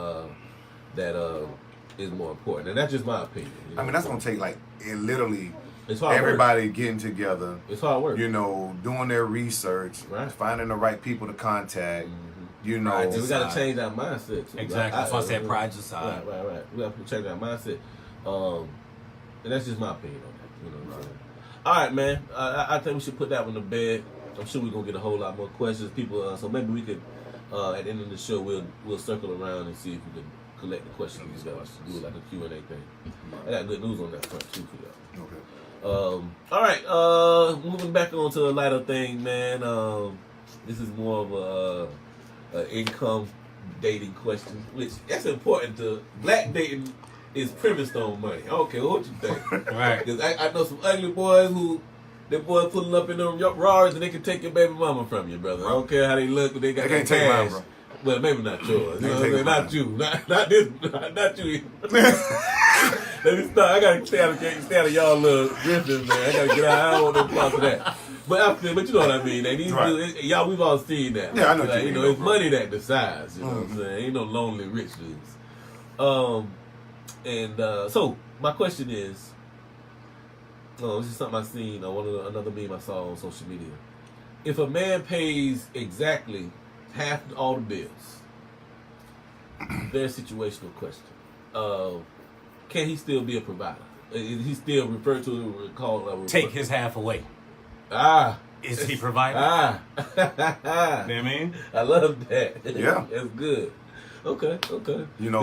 is more important. And that's just my opinion. You know? I mean, that's gonna take like literally It's hard everybody work. getting together. It's hard work. You know, doing their research, Right. finding the right people to contact. You know, And we got to change our mindset too. Exactly. That's why I said pride's aside. Right. We have to change our mindset. And that's just my opinion on that. You know what I'm saying? All right, man. I think we should put that one to bed. I'm sure we're gonna get a whole lot more questions, people. So maybe we could, at the end of the show, we'll circle around and see if we can collect the questions. Do like a Q&A thing. I got good news on that front too for y'all. Okay. All right. Moving back on to a lighter thing, man. This is more of a income dating question, which that's important to black dating. Is premised on money. I don't care what you think. Right. Because I know some ugly boys who, their boys pulling up in them Rars and they can take your baby mama from you, brother. I don't care how they look, but they got They can't that take mine, cash. bro. Well, maybe not yours. You know what I'm They saying? can't Not take you. Not this. Not you. Let me start. I gotta stay out of y'all little drifting, man. I gotta get out. I don't want no parts of that. But you know what I mean. These Right. dudes, y'all, we've all seen that. Yeah, I know what Like, you you mean, know, it's bro. money that decides. You know what I'm saying? Ain't no lonely rich dudes. And so my question is, this is something I seen on another meme I saw on social media. If a man pays exactly half all the bills, very situational question. Can he still be a provider? Is he still referred to called Take his half away. Is he providing? You know what I mean? I love that. Yeah. That's good. Okay. You know,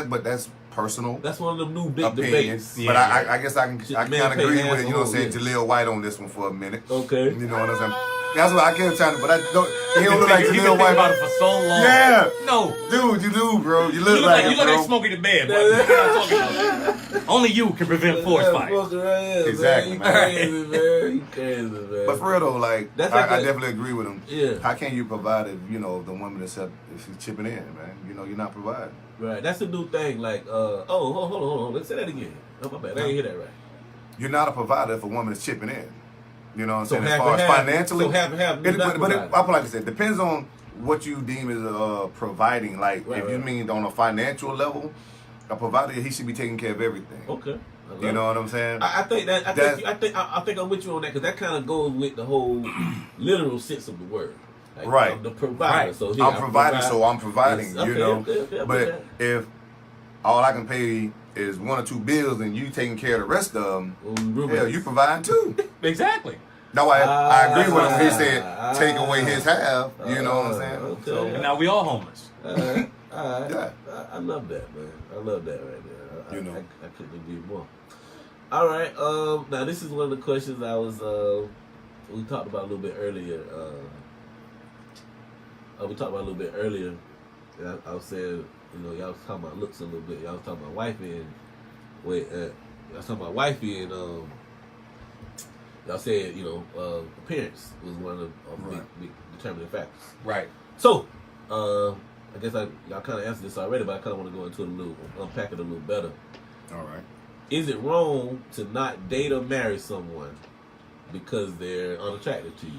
but that's personal. That's one of them new big opinions. debates. But I guess I can Should kind man of pay agree half with it. You know what I'm the saying? whole Jaleel White on this one for a minute. Okay. You know what I'm saying? That's what I kept trying to. But I don't. He don't look like You've been Jaleel thinking White. about it for so long. Yeah. No. Dude, you do, bro. You You look look like like, it, bro. Smokey the Bear. What are you talking about? Only you can prevent forest fires. Exactly, man. You crazy, man. But for real though, like That's I like a- definitely agree with him. Yeah. How can you provide if the woman is if she's chipping in, man? You know, you're not providing. Right, that's a new thing. Like, hold on. Let's say that again. Oh, my bad. I didn't hear that right. You're not a provider if a woman is chipping in. You know what I'm So saying? As far as financially, so have I put like I said, depends on what you deem as providing. Like if you mean on a financial level, a provider, he should be taking care of everything. Okay. You know what I'm saying? I think I'm with you on that because that kind of goes with the whole literal sense of the word. Like, right. The provider. Right. So I'm providing, so I'm providing. Okay, you know. okay, but if all I can pay is 1 or 2 bills and you taking care of the rest of them, hell, you providing too. Exactly. No, I agree with him when he said take away his half. You know what I'm saying? Okay. So, and now we all homeless. Yeah. I love that, man. I love that right there. You know. I couldn't agree more. All right. Now this is one of the questions I was we talked about a little bit earlier. I was saying, you know, y'all was talking about looks a little bit. Y'all was talking about wifey and y'all was talking about wifey and y'all said, you know, appearance was one of the big determining factors. Right. So, I guess y'all kind of answered this already, but I kind of want to go into it a little, unpack it a little better. all right. Is it wrong to not date or marry someone because they're unattractive to you?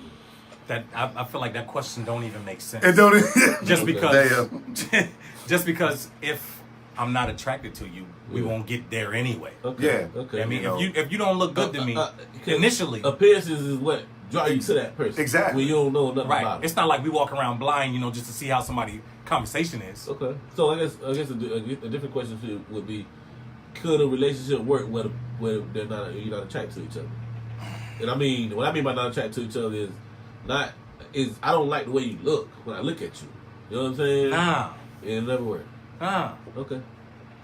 That I feel like that question don't even make sense. It don't just because if I'm not attracted to you, we won't get there anyway. Yeah. Okay. I mean, if you don't look good to me initially, appearances is what draw you to that person. Exactly. When you don't know nothing right? about it. It's not like we walk around blind, you know, just to see how somebody conversation is. Okay. So I guess a different question would be, could a relationship work where you're not attracted to each other? And I mean, what I mean by not attracted to each other is I don't like the way you look when I look at you. You know what I'm saying? Nah. It never work. Nah. Okay.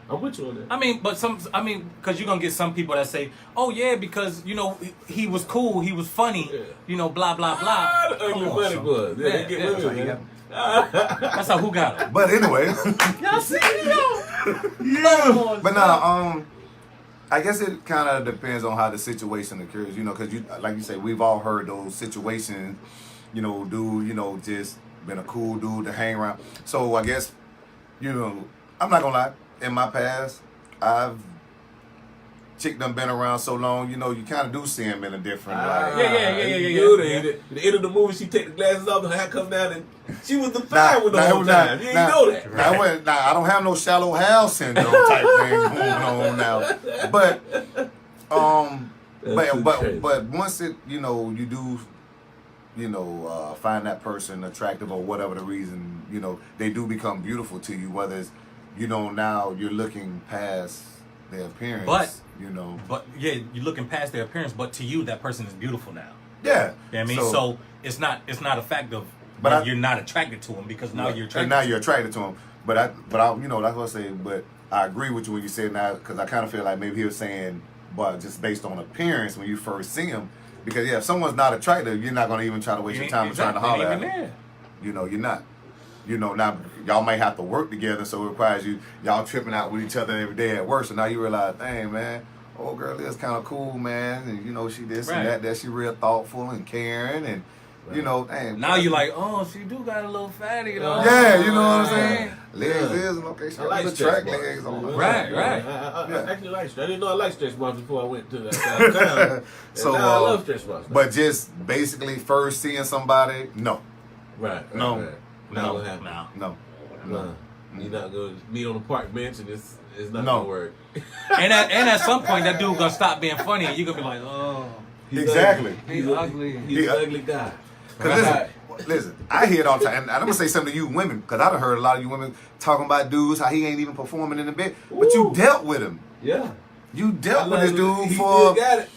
I'm with you on that. I mean, because you're gonna get some people that say, "Oh yeah, because you know he was cool, he was funny, you know, blah blah blah." Ugly funny boys. Yeah, they get women, man. That's how who got it. But anyway. Y'all see Yeah. But now, I guess it kind of depends on how the situation occurs, you know, because like you say, we've all heard those situations, you know, dude, you know, just been a cool dude to hang around. So I guess, you know, I'm not gonna lie, in my past, chick done been around so long, you know, you kind of do see him in a different light. Yeah. The end of the movie, she take the glasses off, and hair come down, and she was the fire with the whole time. You didn't know that. Right. I don't have no shallow Hal syndrome type thing going on now. But once it, you know, you do, you know, find that person attractive or whatever the reason, you know, they do become beautiful to you, whether it's, you know, now you're looking past their appearance, but you're looking past their appearance, but to you that person is beautiful now. Yeah. You know what I mean? So it's not a fact of you're not attracted to them because now you're attracted. And now you're attracted to them. But I you know, that's what I say. But I agree with you when you said that, because I kind of feel like maybe he was saying, but just based on appearance when you first see him, because if someone's not attractive, you're not gonna even try to waste your time trying to holler at them. You know, you're not. You know, now y'all might have to work together, so it requires y'all tripping out with each other every day at work. So now you realize, dang man, old girl is kind of cool, man, and you know she this and that she real thoughtful and caring, and you know, dang. Now you're like, oh, she do got a little fatty though. Yeah, you know what I'm saying. Legs is okay. She like got the track legs on. Right. I actually like stretch. I didn't know I liked stretch marks before I went to that time. So now I love stretch marks. But just basically first seeing somebody, no. Right. No. No. You're not going to meet on the park bench and it's not going to work. and at some point, that dude going to stop being funny and you're going to be like, oh. Exactly. He's ugly. He's an ugly guy. Because listen, I hear it all the time. And I'm going to say something to you women, because I done heard a lot of you women talking about dudes, how he ain't even performing in the bed. But you dealt with him. Yeah. You dealt with this dude he for... He got it.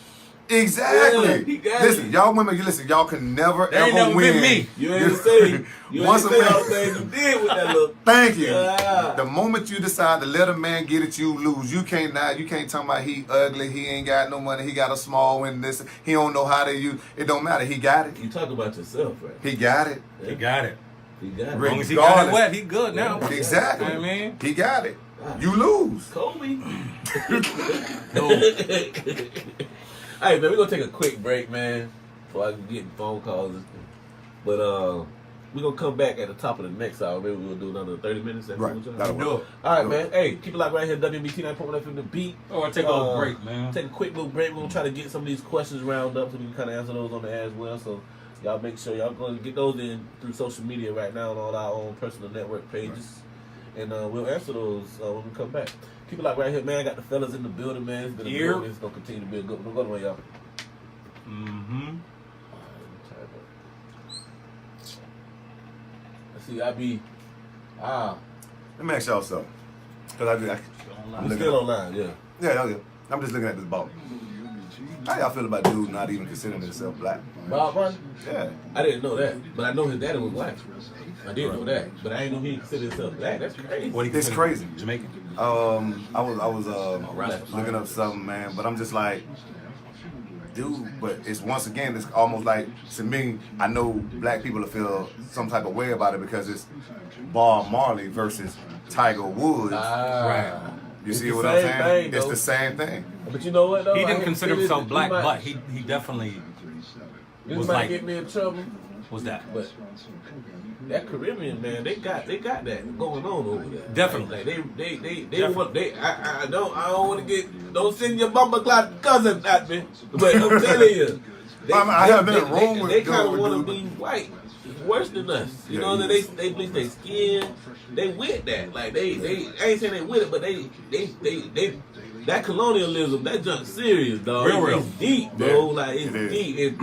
Exactly. Yeah, he got listen, it. y'all women, y'all can never They ain't ever never win. been me. You ain't say. You Once ain't a say all man- the things you did with that little... Thank you. Yeah. The moment you decide to let a man get at you, lose. You can't talk about he ugly, he ain't got no money, he got a small one, this, he don't know how to use. It don't matter. He got it. You talk about yourself, right? He got it. He got it. He got it. As long as he got it Regardless. wet, he good now. Exactly. You know what I mean? He got it. You lose. Kobe. Hey, man, we're going to take a quick break, man, before I can get phone calls. But We're gonna come back at the top of the next hour. Maybe we'll do another 30 minutes. Right. That'll work. All right, man. Hey, keep it locked right here. WBT 9.1 FM The Beat. Or take a little break, man. Take a quick little break. We're gonna try to get some of these questions round up so we can kind of answer those on the air as well. So y'all make sure y'all go get those in through social media right now on all our own personal network pages, and we'll answer those when we come back. Keep it locked right here, man. Got the fellas in the building, man. It's been a good one. It's gonna continue to be a good one. Don't go away, y'all. See, I be, Let me ask y'all something. Because I'm still online, yeah. Yeah, okay. I'm just looking at this ball. How y'all feel about dude not even considering himself black? Bob Marley? Yeah. I didn't know that, but I know his daddy was black. I did know that, but I didn't know he considered himself black. That's crazy. It's crazy. Jamaican. I was looking up something, man, but I'm just like, dude, but it's once again, it's almost like, to me, I know black people will feel some type of way about it because it's Bob Marley versus Tiger Woods. Right. You see what I'm saying? It's the same thing. But you know what, though? He didn't consider himself black, but he definitely was might like, get me in trouble. What's that? But that Caribbean, man, they got that going on over there. Definitely. Like they want I don't want to get, don't send your bumper clock cousin at me. But I'm telling you, I have nothing wrong with they kind of want to be white. It's worse than us. You know, they bleach their skin. They with that. Like I ain't saying they with it, but they that colonialism, that junk serious, dog. Real. It's deep, bro. Like it's deep.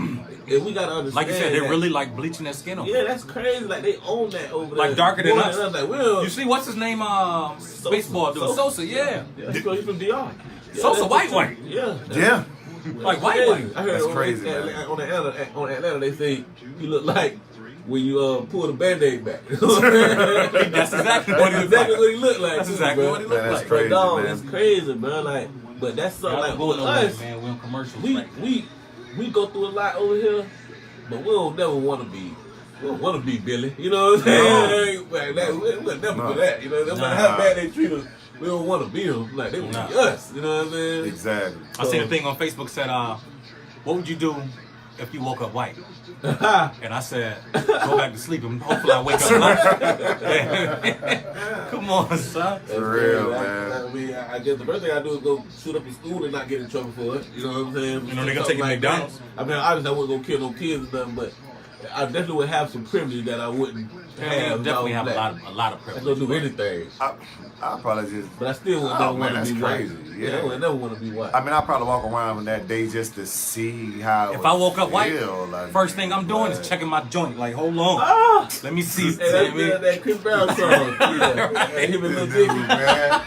And we gotta understand. Like you said, they really like bleaching their skin over. Yeah, that's crazy. Like they own that over there. Like darker than us. Like, you see, what's his name? Baseball dude. Sosa, yeah. He's from DR. Yeah, Sosa white. Yeah. Yeah. Like white. I heard that's crazy, man. On Atlanta, they say he look like when you pull the Band-Aid back. That's exactly what he looked like. That's exactly what he looked like. That's crazy, dog, man. It's crazy, bro. Like, but that's something like with us. Man, we're on commercials. We go through a lot over here, but we don't never want to be. We don't want to be Billy. You know what I'm saying? We'll never do that. You know, no matter how bad they treat us, we don't want to be them. Like they want to be us. You know what I'm saying? Exactly. I seen a thing on Facebook said, "What would you do if you woke up white?" And I said, "Go back to sleep and hopefully I wake up black." Come on, son. For real, man. I mean, I guess the first thing I do is go shoot up a school and not get in trouble for it. You know what I'm saying? You know, they gonna take you to McDonald's. I mean, obviously I wouldn't go kill no kids or nothing, but I definitely would have some privilege that I wouldn't have. Definitely have a lot of I privilege. don't do anything. I probably just. But I still would never want to that's be crazy. white. Yeah. I would never want to be white. I mean, I probably walk around on that day just to see how. If I woke up white, like, first thing I'm doing is checking my joint. Like, hold on, let me see. Hey, that Chris Brown song. Yeah. Him and Lil Dicky. Man.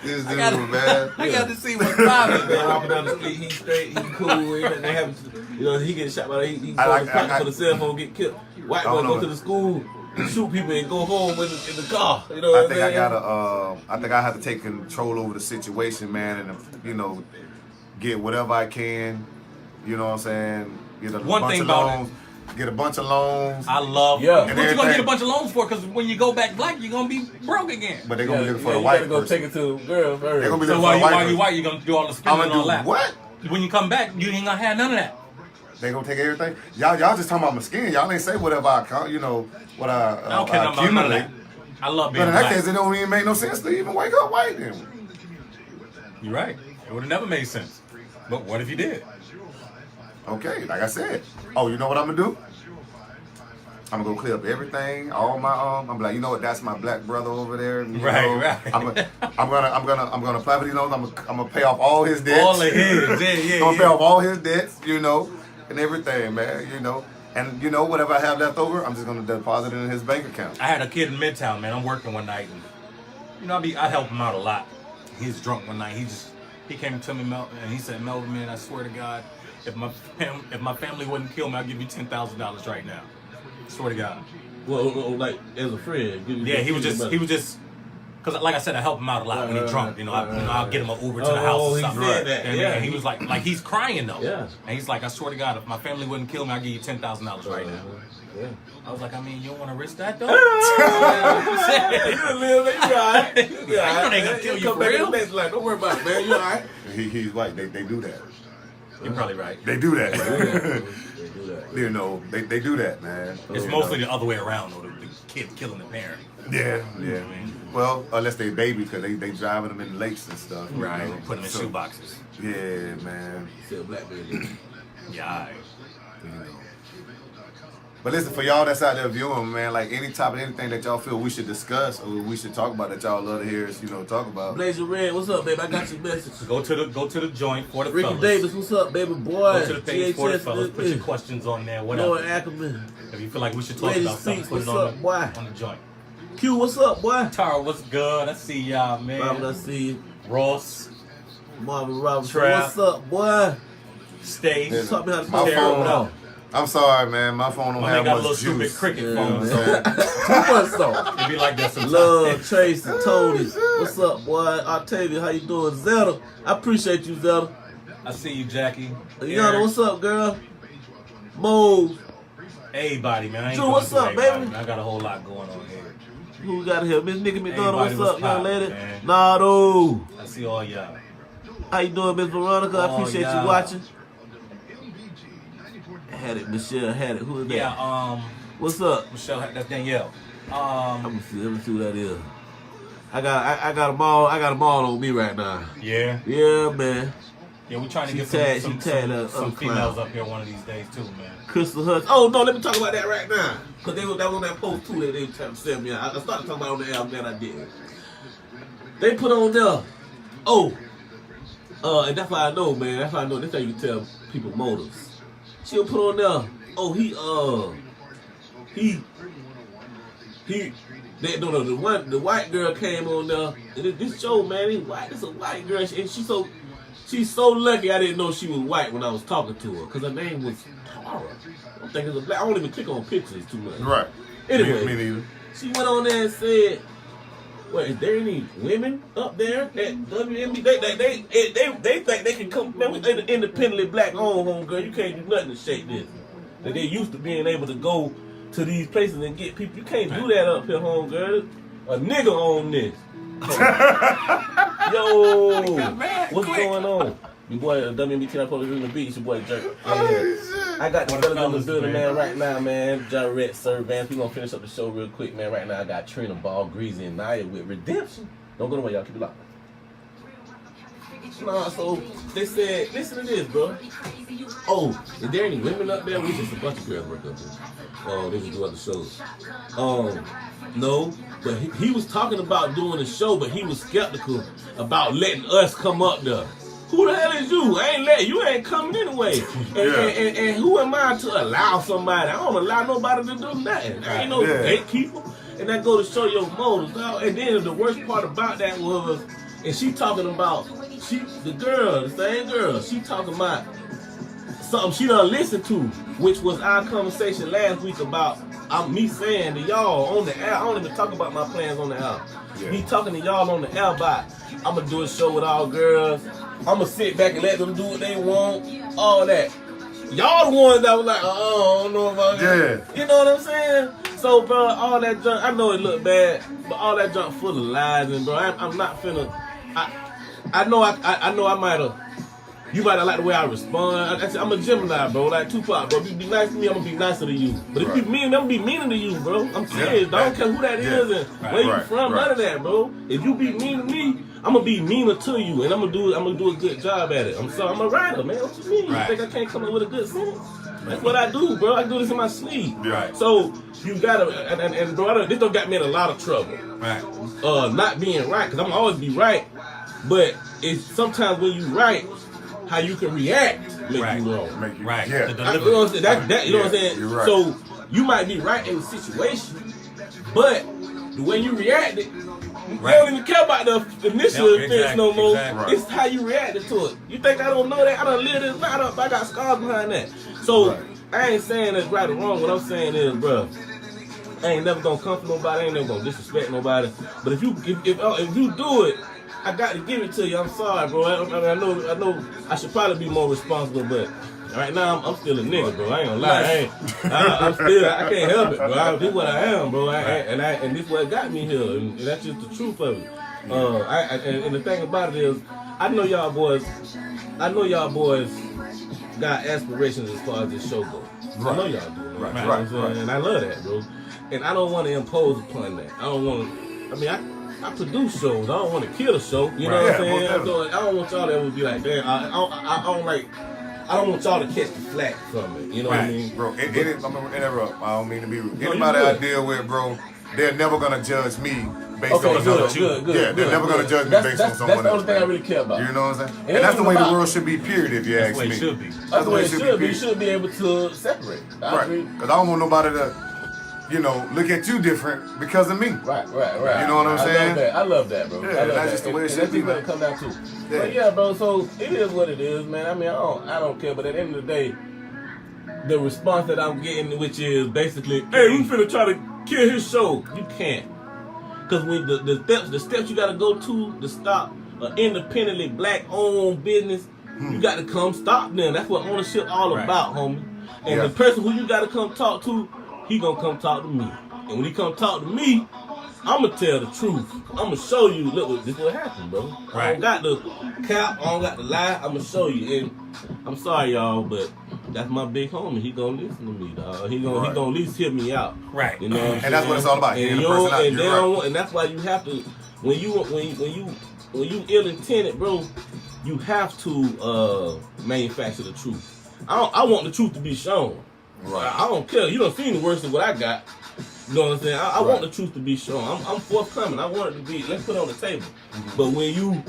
This dude, man. I got to see what's popping. Man, walking down the street, he's straight, he's cool. Ain't nothing happen. You know, he get shot by he's for the cell phone, get killed. White boy go to the school, shoot people, and go home in the car. You know, I think I have to take control over the situation, man, and you know, get whatever I can. You know what I'm saying? Get a bunch of loans. Get a bunch of loans. I love. Yeah. What you gonna get a bunch of loans for? Because when you go back black, you're gonna be broke again. But they're gonna be looking for the the white person. person. Take it to the girl first. They're gonna be So looking while for the white you person. white, you're gonna do all the spending I'm on gonna that. do what? When you come back, you ain't gonna have none of that. They gonna take everything. Y'all just talking about my skin. Y'all ain't say whatever I accumulate. I don't care about none of that. I love being But in that black. case, it don't even make no sense to even wake up white then. You're right. It would have never made sense. But what if you did? Okay, like I said. Oh, you know what I'm gonna do? I'm gonna go clear up everything, all my I'm gonna be like, you know what? That's my black brother over there. Right. I'm gonna apply for these loans. I'm gonna pay off all his debts. All of his, yeah. I'm gonna pay off all his debts, you know, and everything, man, you know. And you know, whatever I have left over, I'm just gonna deposit it in his bank account. I had a kid in Midtown, man. I'm working one night, and you know, I help him out a lot. He's drunk one night. He came to me, Melvin, and he said, "Melvin, man, I swear to God, if my family wouldn't kill me, I'll give you $10,000 right now. Swear to God." Well, like as a friend. Yeah, he was just. Because, like I said, I help him out a lot when he's drunk. You know, I'll get him an Uber to the house or something. He said that. And he was like he's crying though. Yeah. And he's like, "I swear to God, if my family wouldn't kill me, I'll give you $10,000 right now." Yeah. I was like, I mean, you don't want to risk that though? You alright. You know they gonna kill you for real. Like, don't worry about it, man. You alright. He's white. They do that. You're probably right. They do that. They do that. You know, they do that, man. It's mostly the other way around, though. The kid killing the parent. Yeah. Well, unless they babies, because they driving them in lakes and stuff. Right. You know? Putting them in shoe boxes. Yeah, man. Still black baby. Yeah, all right. You know. But listen, for y'all that's out there viewing, man, like any topic, anything that y'all feel we should discuss or we should talk about that y'all love to hear us, talk about. Blazer Red, what's up, baby? I got your message. Go to the joint for the Ricky fellas. Davis, what's up, baby boy? Go to the page for the GHS, fellas. Put your questions on there. Whatever. Lord Ackerman. If you feel like we should talk Ladies about something, Feet, put it what's up, boy? on the joint. Q, what's up, boy? Tara, what's good? I see y'all, man. Marvin, I see you. Ross, Marvin Robinson, Trap. what's up, boy? Stace. Yeah. Talk me how to My play phone, now. I'm sorry, man. My phone don't My have man got a much little stupid juice. cricket phone, so Man. Too much so. it be like that sometimes. Love, Tracy, Tony. What's up, boy? Octavia, how you doing? Zelda, I appreciate you, Zelda. I see you, Jackie. Yana, Eric. what's up, girl? Mo, Everybody, man. I ain't Drew, going what's through up, everybody, baby? man. I got a whole lot going on here. who we got here? Miss Nikki McDonald, Everybody what's up, was young hot, lady? man. Nado. I see all y'all. How you doing, Miss Veronica? I Oh, appreciate yeah. you watching. Had it, Michelle, had it. Who is that? Yeah, What's up? Michelle, that's Danielle. Let me see who that is. I got them all on me right now. Yeah. Yeah, man. Yeah, we're trying to She get tagged- some she tagged us some up females clown. up here one of these days too, man. Crystal Hudson. Oh no, let me talk about that right now. Cause that was on that post too. They were trying to send me out. I started talking about it on the album that I did. They put on there. And that's why I know, man. That's why I know. That's how you can tell people motives. She'll put on there. Oh, the white girl came on there. And this show, man, it's a white girl, and she's so lucky I didn't know she was white when I was talking to her, because her name was Tara. I'm thinking it's a black. I don't even click on pictures too much. Right. Anyway, Me neither. she went on there and said, "Well, is there any women up there at WNB? They think they can come. Man, we independently black owned, homegirl. You can't do nothing to shake this. That they used to being able to go to these places and get people. You can't do that up here, homegirl. A nigga on this. Yo, what's going on? Your boy WNB Teen Police in the beat. It's your boy Jarrett. I got the What fellas in the fellas, building, man? man, right now, man. Jarrett, Servance. We gonna finish up the show real quick, man. Right now, I got Trina Ball, Greasy, and Naya with Redemption. Don't go nowhere, y'all. Keep it locked. Nah, so they said, listen to this, bro. Oh, is there any women up there? We just a bunch of girls work up there. Oh, they just do other shows. No, but he was talking about doing a show, but he was skeptical about letting us come up there. Who the hell is you? You ain't coming anyway. And who am I to allow somebody? I don't allow nobody to do nothing. I ain't no gatekeeper. And that go to show your motives, dog. And then the worst part about that was, and she talking about, the same girl, she talking about something she done listened to, which was our conversation last week about me saying to y'all on the air. I don't even talk about my plans on the air. Yeah. Me talking to y'all on the air about, I'm gonna do a show with all girls. I'm gonna sit back and let them do what they want. All that. Y'all the ones that was like, I don't know about that. Yeah. You know what I'm saying? So, bro, all that junk, I know it look bad, but all that junk full of lies, and bro, I'm not finna. I know I might have. You might have liked the way I respond. I'm a Gemini, bro. Like Tupac, bro. If you be nice to me, I'm gonna be nicer to you. But if you mean, I'm gonna be meaner to you, bro. I'm serious. I don't care who that is and where you from. None of that, bro. If you be mean to me, I'm gonna be meaner to you, and I'm gonna do a good job at it. I'm a writer, man. What you mean? You think I can't come up with a good sentence? That's what I do, bro. I do this in my sleep. Right. So you gotta, and bro, this don't got me in a lot of trouble. Right. Not being right, because I'm always be right. But it's sometimes when you right, how you can react make you wrong. Make you, Right. Yeah. The You know what I'm saying? You know what I'm saying? You're right. So you might be right in the situation, but the way you reacted, you don't even care about the initial offense no more. Exactly. It's how you reacted to it. You think I don't know that? I done lived this night up. I got scars behind that. So I ain't saying that's right or wrong. What I'm saying is, bro, I ain't never gonna come for nobody. I ain't never gonna disrespect nobody. But if you do it, I got to give it to you. I'm sorry, bro. I know I should probably be more responsible, but right now I'm still a nigga, bro. I ain't gonna lie. I can't help it, bro. This is what I am, bro. And this is what got me here, and that's just the truth of it. And the thing about it is, I know y'all boys got aspirations as far as this show goes. I know y'all do. Right. You know what I'm saying? And I love that, bro. And I don't want to impose upon that. I don't want to. I mean, I produce shows. I don't want to kill a show. You know what I'm saying? So I don't want y'all to ever be like, damn. I don't like. I don't want y'all to catch the flack from it. You know what I mean? Bro, I'm gonna interrupt. I don't mean to be rude. Anybody I deal with, bro, they're never gonna judge me based on another. Yeah, they're never gonna judge me based on someone else. That's the only thing I really care about. You know what I'm saying? And that's the way the world should be, period, if you ask me. That's the way it should be. That's the way it should be. You should be able to separate. Right. Because I don't want nobody to, look at you different because of me. Right. You know what I'm saying? I love that, bro. Yeah, that's just the way it should be, man. Come down to. Yeah. But yeah, bro. So it is what it is, man. I mean, I don't care. But at the end of the day, the response that I'm getting, which is basically, hey, we finna try to kill his show. You can't, because when the steps you got to go to stop an independently black-owned business, you got to come stop them. That's what ownership all about, homie. And the person who you got to come talk to, he gonna come talk to me. And when he come talk to me, I'm gonna tell the truth. I'm gonna show you, look, this is what happened, bro. I don't got the cap, I don't got the lie. I'm gonna show you. And I'm sorry, y'all, but that's my big homie. He gonna listen to me, dog. He gonna at least hear me out. Right. You know what I'm saying? And that's what it's all about. And that's why you have to, when you ill-intended, bro, you have to manufacture the truth. I want the truth to be shown. Right. I don't care. You don't see the worst of what I got. You know what I'm saying? I want the truth to be shown. I'm forthcoming. I want it to be. Let's put it on the table. But when you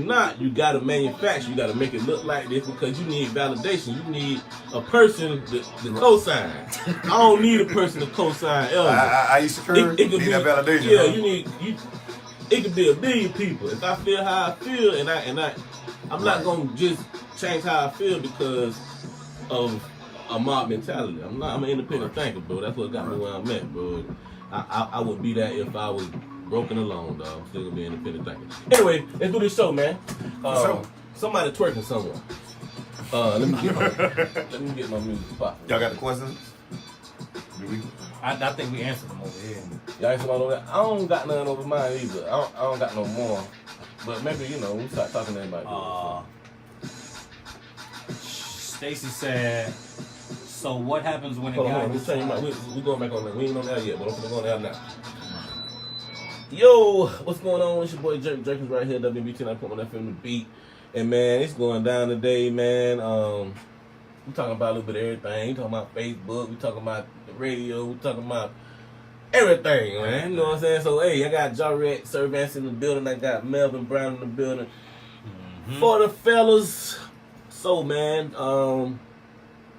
not, you gotta manufacture. You gotta make it look like this because you need validation. You need a person to co-sign. I don't need a person to co-sign. I used to need that validation. Yeah, you need. It could be a million people. If I feel how I feel, I'm not gonna just change how I feel because of a mob mentality. I'm an independent thinker, bro. That's what got me where I'm at, bro. I would be that if I was broken alone, dog. I'm still gonna be an independent thinker. Anyway, let's do this show, man. Somebody twerking somewhere. Let me get my music spot. Y'all got the questions? I think we answered them over here. Y'all answered them over there? I don't got none over mine either. I don't got no more. But maybe, we start talking to everybody. Stacy said, so what happens when Hold a guy... on, we going back on that. We ain't on that yet, but I'm gonna go there now. Yo, what's going on? It's your boy Jarrett. Drake is right here, WBT 9.1 FM The Beat. And man, it's going down today, man. We talking about a little bit of everything. We talking about Facebook. We talking about the radio. We talking about everything, man. You know what I'm saying? So, hey, I got Jarrett, Servance in the building. I got Melvin Brown in the building. For the fellas... So, man,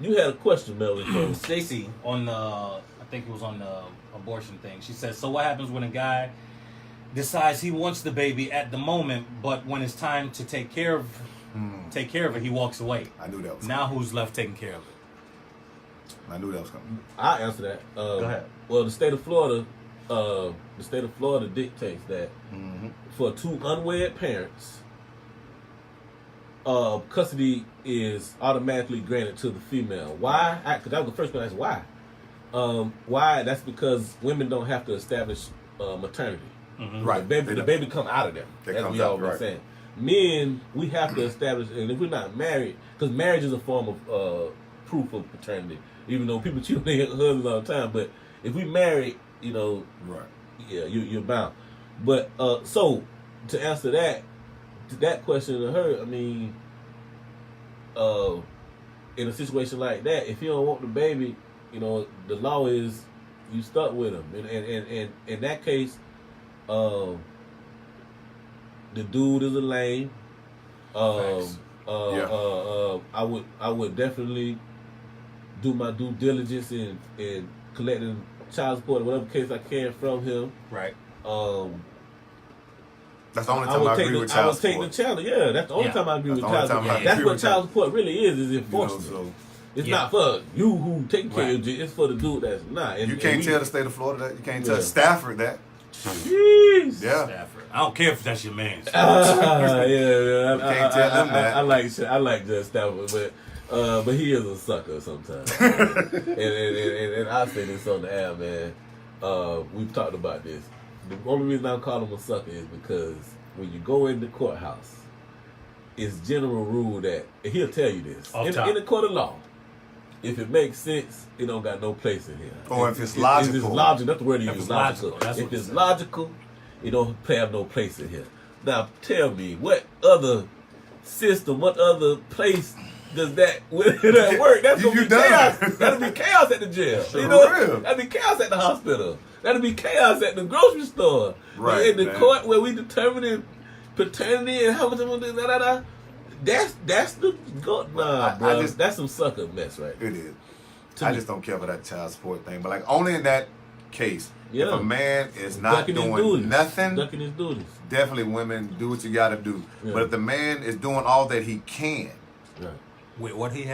you had a question, Melvin. Stacy, on I think it was on the abortion thing. She said, so what happens when a guy decides he wants the baby at the moment, but when it's time to take care of it, he walks away? I knew that was now coming. Who's left taking care of it? I knew that was coming. I'll answer that. Go ahead. Well, the state of Florida dictates that for two unwed parents, custody is automatically granted to the female. Why? Because that was the first question I asked. Why? Why? That's because women don't have to establish maternity. Right. The baby come out of them. As we all been saying. Men, we have to establish, and if we're not married, because marriage is a form of proof of paternity, even though people cheat on their husbands all the time. But if we married, right. Yeah, you're bound. But so to answer that question to her, I mean, in a situation like that, if you don't want the baby, the law is you stuck with him, and in that case, the dude is a lame. I would definitely do my due diligence in collecting child support or whatever case I can from him. Right. That's the only time I agree with child support. I would take the child. Yeah, that's the only time I agree with child support. That's what child support really is enforcement. It's not for you who take care of you. It's for the dude that's not. And you can't tell the state of Florida that. You can't tell Stafford that. Jeez. Yeah. Stafford. I don't care if that's your man. Yeah. You can't tell them that. I like Just Stafford, but he is a sucker sometimes. and I say this on the air, man. We've talked about this. The only reason I call him a sucker is because when you go in the courthouse, it's general rule that and he'll tell you this in the court of law. If it makes sense, it don't got no place in here. Or if it's logical. If it's logical, that's the word you use. Logical. If it's logical, it don't have no place in here. Now tell me, what other system, what other place does that work? That's gonna be chaos. That'll be chaos at the jail. You know, that'll be chaos at the hospital. That'll be chaos at the grocery store. Right. In the court where we determining paternity and how much that's the bro. That's some sucker mess, right? It is. I just don't care for that child support thing. But like only in that case, if a man is not doing nothing, ducking his duties. Definitely women do what you gotta do. Yeah. But if the man is doing all that he can, with what he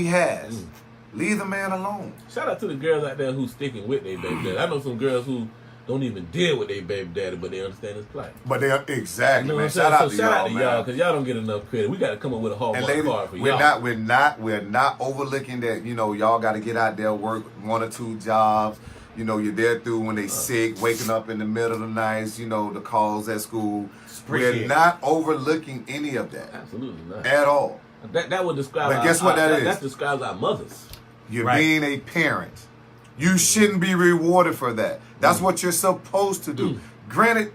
has, leave the man alone. Shout out to the girls out there who's sticking with their baby daddy. I know some girls who don't even deal with their baby daddy, but they understand his plight. But they exactly, you know man. Shout out to y'all, because y'all don't get enough credit. We got to come up with a Hallmark card for y'all. We're not overlooking that. You know, y'all got to get out there, work 1 or 2 jobs. You know, you're there through when they sick, waking up in the middle of the night. You know, the calls at school. We're not overlooking any of that. Absolutely not at all. That would describe. But guess what that is? That describes our mothers. You're being a parent. You shouldn't be rewarded for that. That's what you're supposed to do. Granted,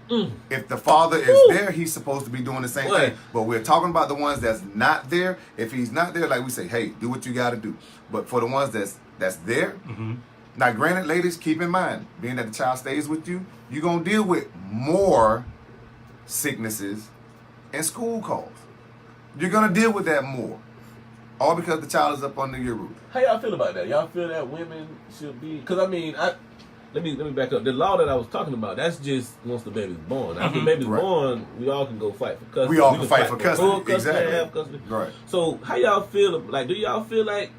if the father is there, he's supposed to be doing the same thing. But we're talking about the ones that's not there. If he's not there, like we say, hey, do what you got to do. But for the ones that's there, now granted, ladies, keep in mind, being that the child stays with you, you're going to deal with more sicknesses and school calls. You're going to deal with that more. All because the child is up under your roof. How y'all feel about that? Y'all feel that women should be... Because, I mean, let me back up. The law that I was talking about, that's just once the baby's born. After the baby's born, we all can go fight for custody. We all can fight for custody. Exactly. Have custody. Right. So, how y'all feel... Like, do y'all feel like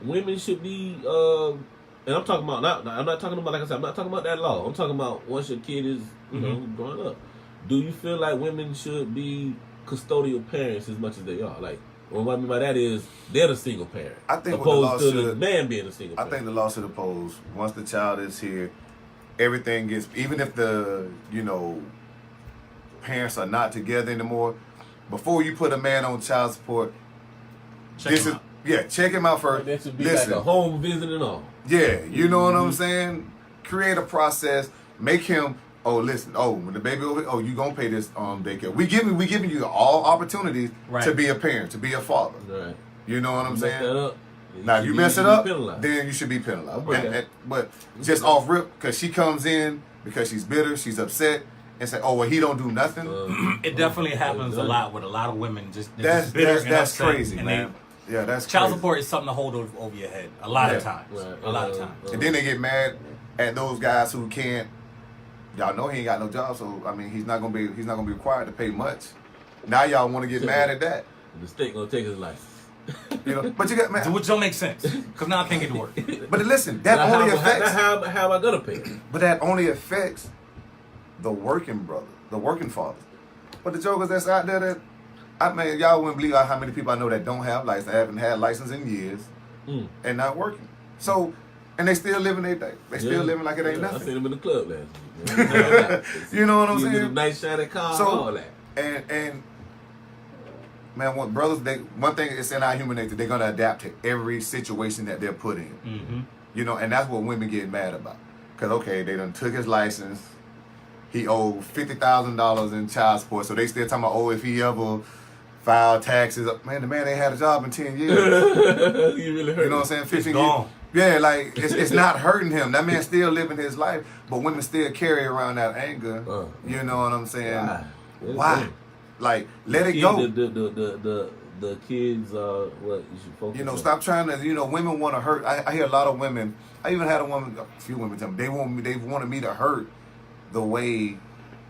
women should be... and I'm talking about... I'm not talking about, like I said, I'm not talking about that law. I'm talking about once your kid is, you know, growing up. Do you feel like women should be custodial parents as much as they are? Like... Well, what I mean by that is they're the single parent. I think opposed to the man being a single parent. I think the law should oppose once the child is here, everything gets, even if the, you know, parents are not together anymore, before you put a man on child support, check him out first. That should be like a home visit and all. Yeah, you know what I'm saying? Create a process, make him, when the baby over, you gonna pay this daycare. We giving you all opportunities to be a parent, to be a father. Right. You know what I'm saying? Now, if you mess it up, then you should be penalized. But just off rip, because she comes in because she's bitter, she's upset, and say, he don't do nothing. It definitely happens a lot with a lot of women. Just bitter and that's upset, crazy, and man. Yeah, that's child crazy. support is something to hold over your head a lot of times. A lot of times. And then they get mad at those guys who can't. Y'all know he ain't got no job, so I mean he's not gonna be required to pay much. Now y'all want to get mad at that. The state gonna take his license. You know, but you got mad. Which don't make sense because now I can't get to work. But listen, that only affects. How am I gonna pay? But that only affects the working brother, the working father. But the jokers that's out there y'all wouldn't believe how many people I know that don't have license, haven't had license in years, and not working. So. And they still living their day. They still living like it ain't nothing. I seen them in the club last week. You know what I'm saying? A nice shiny car, all that. And man, one thing is in our human nature, they're gonna adapt to every situation that they're put in. You know, and that's what women get mad about. Cause they done took his license. He owed $50,000 in child support, so they still talking about if he ever filed taxes. Man, the man ain't had a job in 10 years. You really hurt. You know what I'm saying? 15 years. Yeah, like it's not hurting him. That man's still living his life, but women still carry around that anger. You know what I'm saying? Why? Like, let it go. The kids are what you should focus. You know, stop trying to. You know, women want to hurt. I hear a lot of women. I even had a few women tell me they wanted me to hurt the way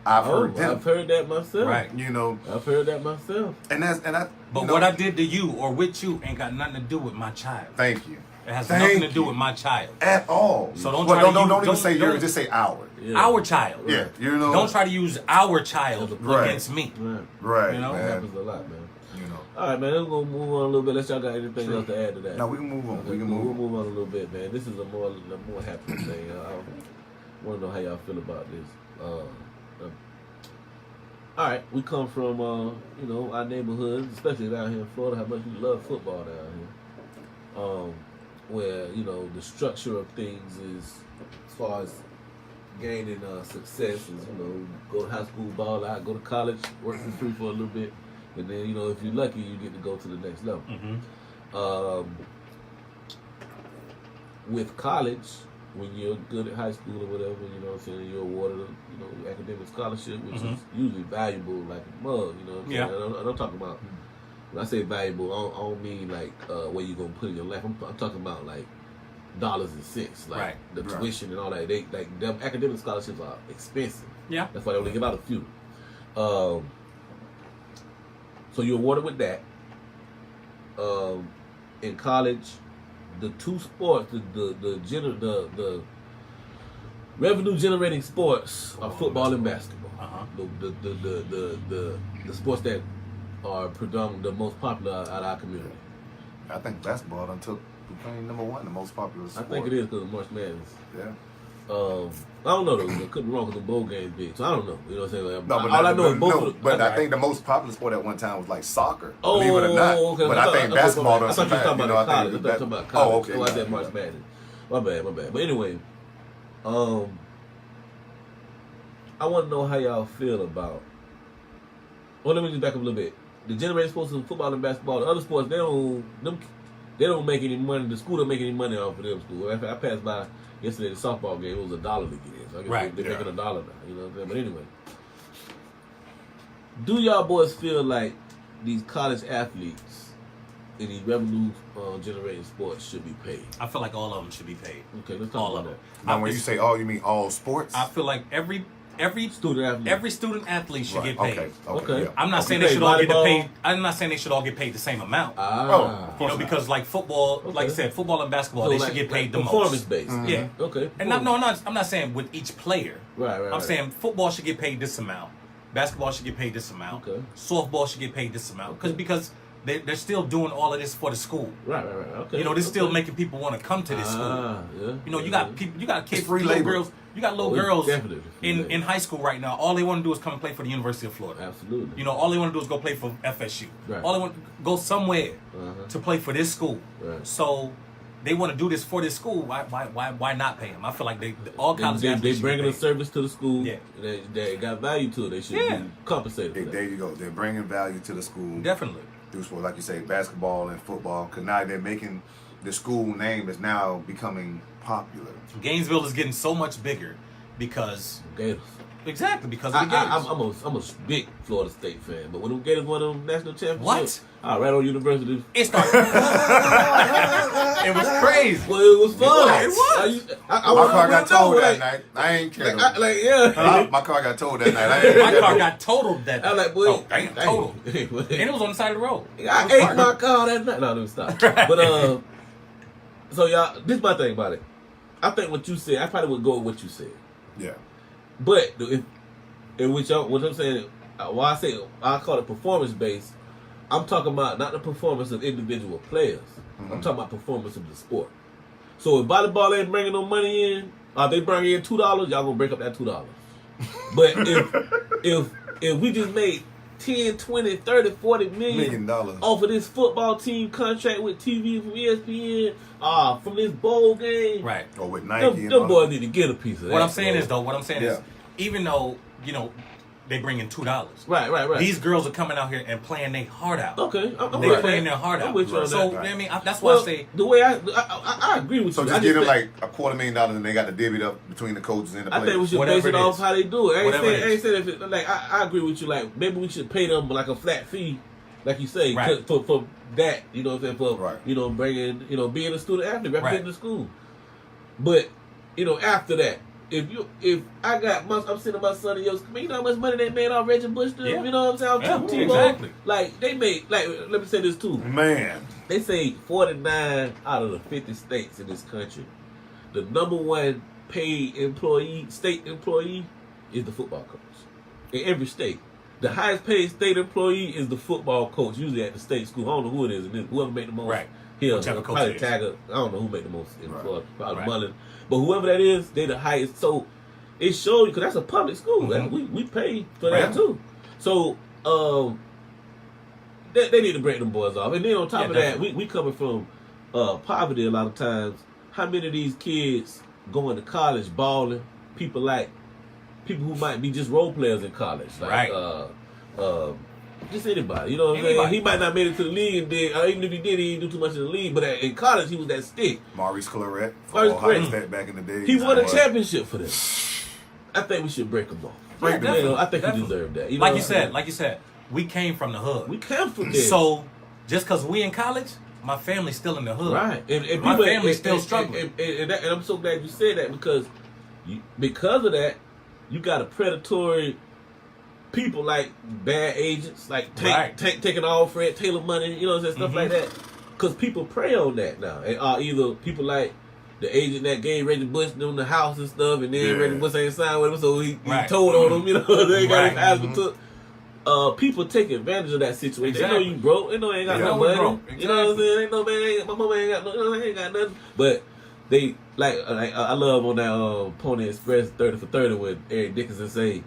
I've heard them. I've heard that myself. Right. You know, I've heard that myself. But what I did to you or with you ain't got nothing to do with my child. Thank you. It has nothing to do with my child at all. So don't even say yours. Just say our. Yeah. Our child. Yeah, you know. Don't try to use our child against me. Right. You know, man. that happens a lot, man. You know. All right, man. Let's go move on a little bit. Let's y'all got anything else to add to that? No, we can move on. We'll move on a little bit, man. This is a more happy thing. I want to know how y'all feel about this. all right, we come from our neighborhoods, especially down here in Florida. How much we love football down here, where the structure of things is as far as gaining success is go to high school, ball out, go to college, work for free for a little bit, and then if you're lucky, you get to go to the next level. With college, when you're good at high school or whatever, you're awarded a academic scholarship, which is usually valuable like a mug, And I'm talking about, when I say valuable, I don't mean like where you're gonna put in your life. I'm talking about like dollars and cents, like the tuition and all that. They like them academic scholarships are expensive. Yeah, that's why they only give out a few. So you're awarded with that. In college, the two sports, the revenue generating sports are football and basketball. The sports that are predominant, the most popular out of our community. I think basketball done took number one, the most popular sport. I think it is because of March Madness. Yeah. I don't know though. It could be wrong because the bowl game's big, so I don't know. You know what I'm saying? No, but all I know is both. But I think the most popular sport at one time was like soccer. Believe it or not. Okay. But I think basketball done I thought you were talking about college. I thought you were talking about college. Oh, okay. So I said March Madness. My bad. But anyway, I want to know how y'all feel about. Well, let me just back up a little bit. The generating sports of football and basketball, the other sports, they don't make any money. The school don't make any money off of them school. I passed by yesterday the softball game. It was $1 to get in. So I guess they're making $1 now. You know what I'm saying? But anyway, do y'all boys feel like these college athletes in these revenue generating sports should be paid? I feel like all of them should be paid. Okay, let's talk about that. Now, when you say all, you mean all sports? I feel like every student athlete should get paid. Okay. Yeah. I'm not saying they should all get paid. I'm not saying they should all get paid the same amount. Because like football, like I said, football and basketball, they should get paid the most. Performance based. Yeah. Okay. And I'm not saying with each player. Right. I'm saying football should get paid this amount. Basketball should get paid this amount. Okay. Softball should get paid this amount. Because they're still doing all of this for the school. Right. Okay. They're still making people want to come to this school. Yeah. You got people, you got kids, free little labor. girls. You got little girls in in high school right now. All they want to do is come and play for the University of Florida. Absolutely. All they want to do is go play for FSU. Right. All they want to go somewhere to play for this school. Right. So they want to do this for this school. Why not pay them? I feel like all college athletes they bringing a service to the school. Yeah. They got value to it. They should be compensated. For that. There you go. They're bringing value to the school. Definitely. Through sport, like you say, basketball and football. Because now they're making the school name is now becoming popular. Gainesville is getting so much bigger because Gators. Exactly, because of the Gators. I'm a big Florida State fan, but when them Gators won them national championships, what? Right on University. It started. It was crazy. Well, it was fun. It was. My car got towed that night. I ain't care. My car got towed that night. My car got totaled that night. I was like, boy, damn, totaled. And it was on the side of the road. I ate my car that night. No, let me stop. But so y'all, this is my thing about it. I think what you said, I probably would go with what you said. Yeah. But what I'm saying, why I say I call it performance based, I'm talking about not the performance of individual players. Mm-hmm. I'm talking about performance of the sport. So if volleyball ain't bringing no money in, they bring in $2, y'all gonna break up that $2. But if we just made 10, 20, 30, 40 million off of this football team contract with TV from ESPN, from this bowl game, right? Or with Nike, them boys need to get a piece of that. What I'm saying is, even though they bring in $2, right. These girls are coming out here and playing their heart out. Okay, they're playing their heart out. So I mean, that's why I say the way I agree with you. So just give them like $250,000 and they got to divvy it up between the coaches and the players. I think we should base it off how they do it. I ain't saying if it, like I agree with you. Like maybe we should pay them like a flat fee, like you say, for that. You know what I'm saying? For bringing being a student athlete representing the school. But after that. If I'm sending my son to your school, you know how much money they made off Reggie Bush? You know what I'm saying? Exactly. Like they made, let me say this too. Man, they say 49 out of the 50 states in this country, the number one paid state employee, is the football coach. In every state, the highest paid state employee is the football coach. Usually at the state school, I don't know who it is, and whoever made the most. Right. Probably Taggart. I don't know who made the most in Florida. Probably Mullen. But whoever that is, they the highest. So it shows you, because that's a public school. Mm-hmm. We pay for that too. So, they need to break them boys off. And then on top of that, we coming from poverty a lot of times. How many of these kids going to college balling? People who might be just role players in college. Like, just anybody. You know what I'm saying? He might not made it to the league and did, even if he did, he didn't do too much in the league. But in college, he was that stick. Maurice Claret for Ohio State back in the day. He won a championship for them. I think we should break him off. I think he deserved that. You know like you said, we came from the hood. We came from there. So just because we in college, my family's still in the hood. Right. And my family's still struggling. And I'm so glad you said that because of that, you got a predatory people like bad agents, like taking all Fred Taylor money, you know what I'm saying, stuff like that. Because people prey on that now. And either people like the agent that gave Reggie Bush them the house and stuff, and then Reggie Bush ain't signed with him, so he told on them, you know, they got his husband took. People take advantage of that situation. They know you broke. They know they ain't got no money. You know what I'm saying? Ain't no man. My mama ain't got no. You know, they ain't got nothing. But they like I love on that Pony Express 30 for 30 when Eric Dickinson say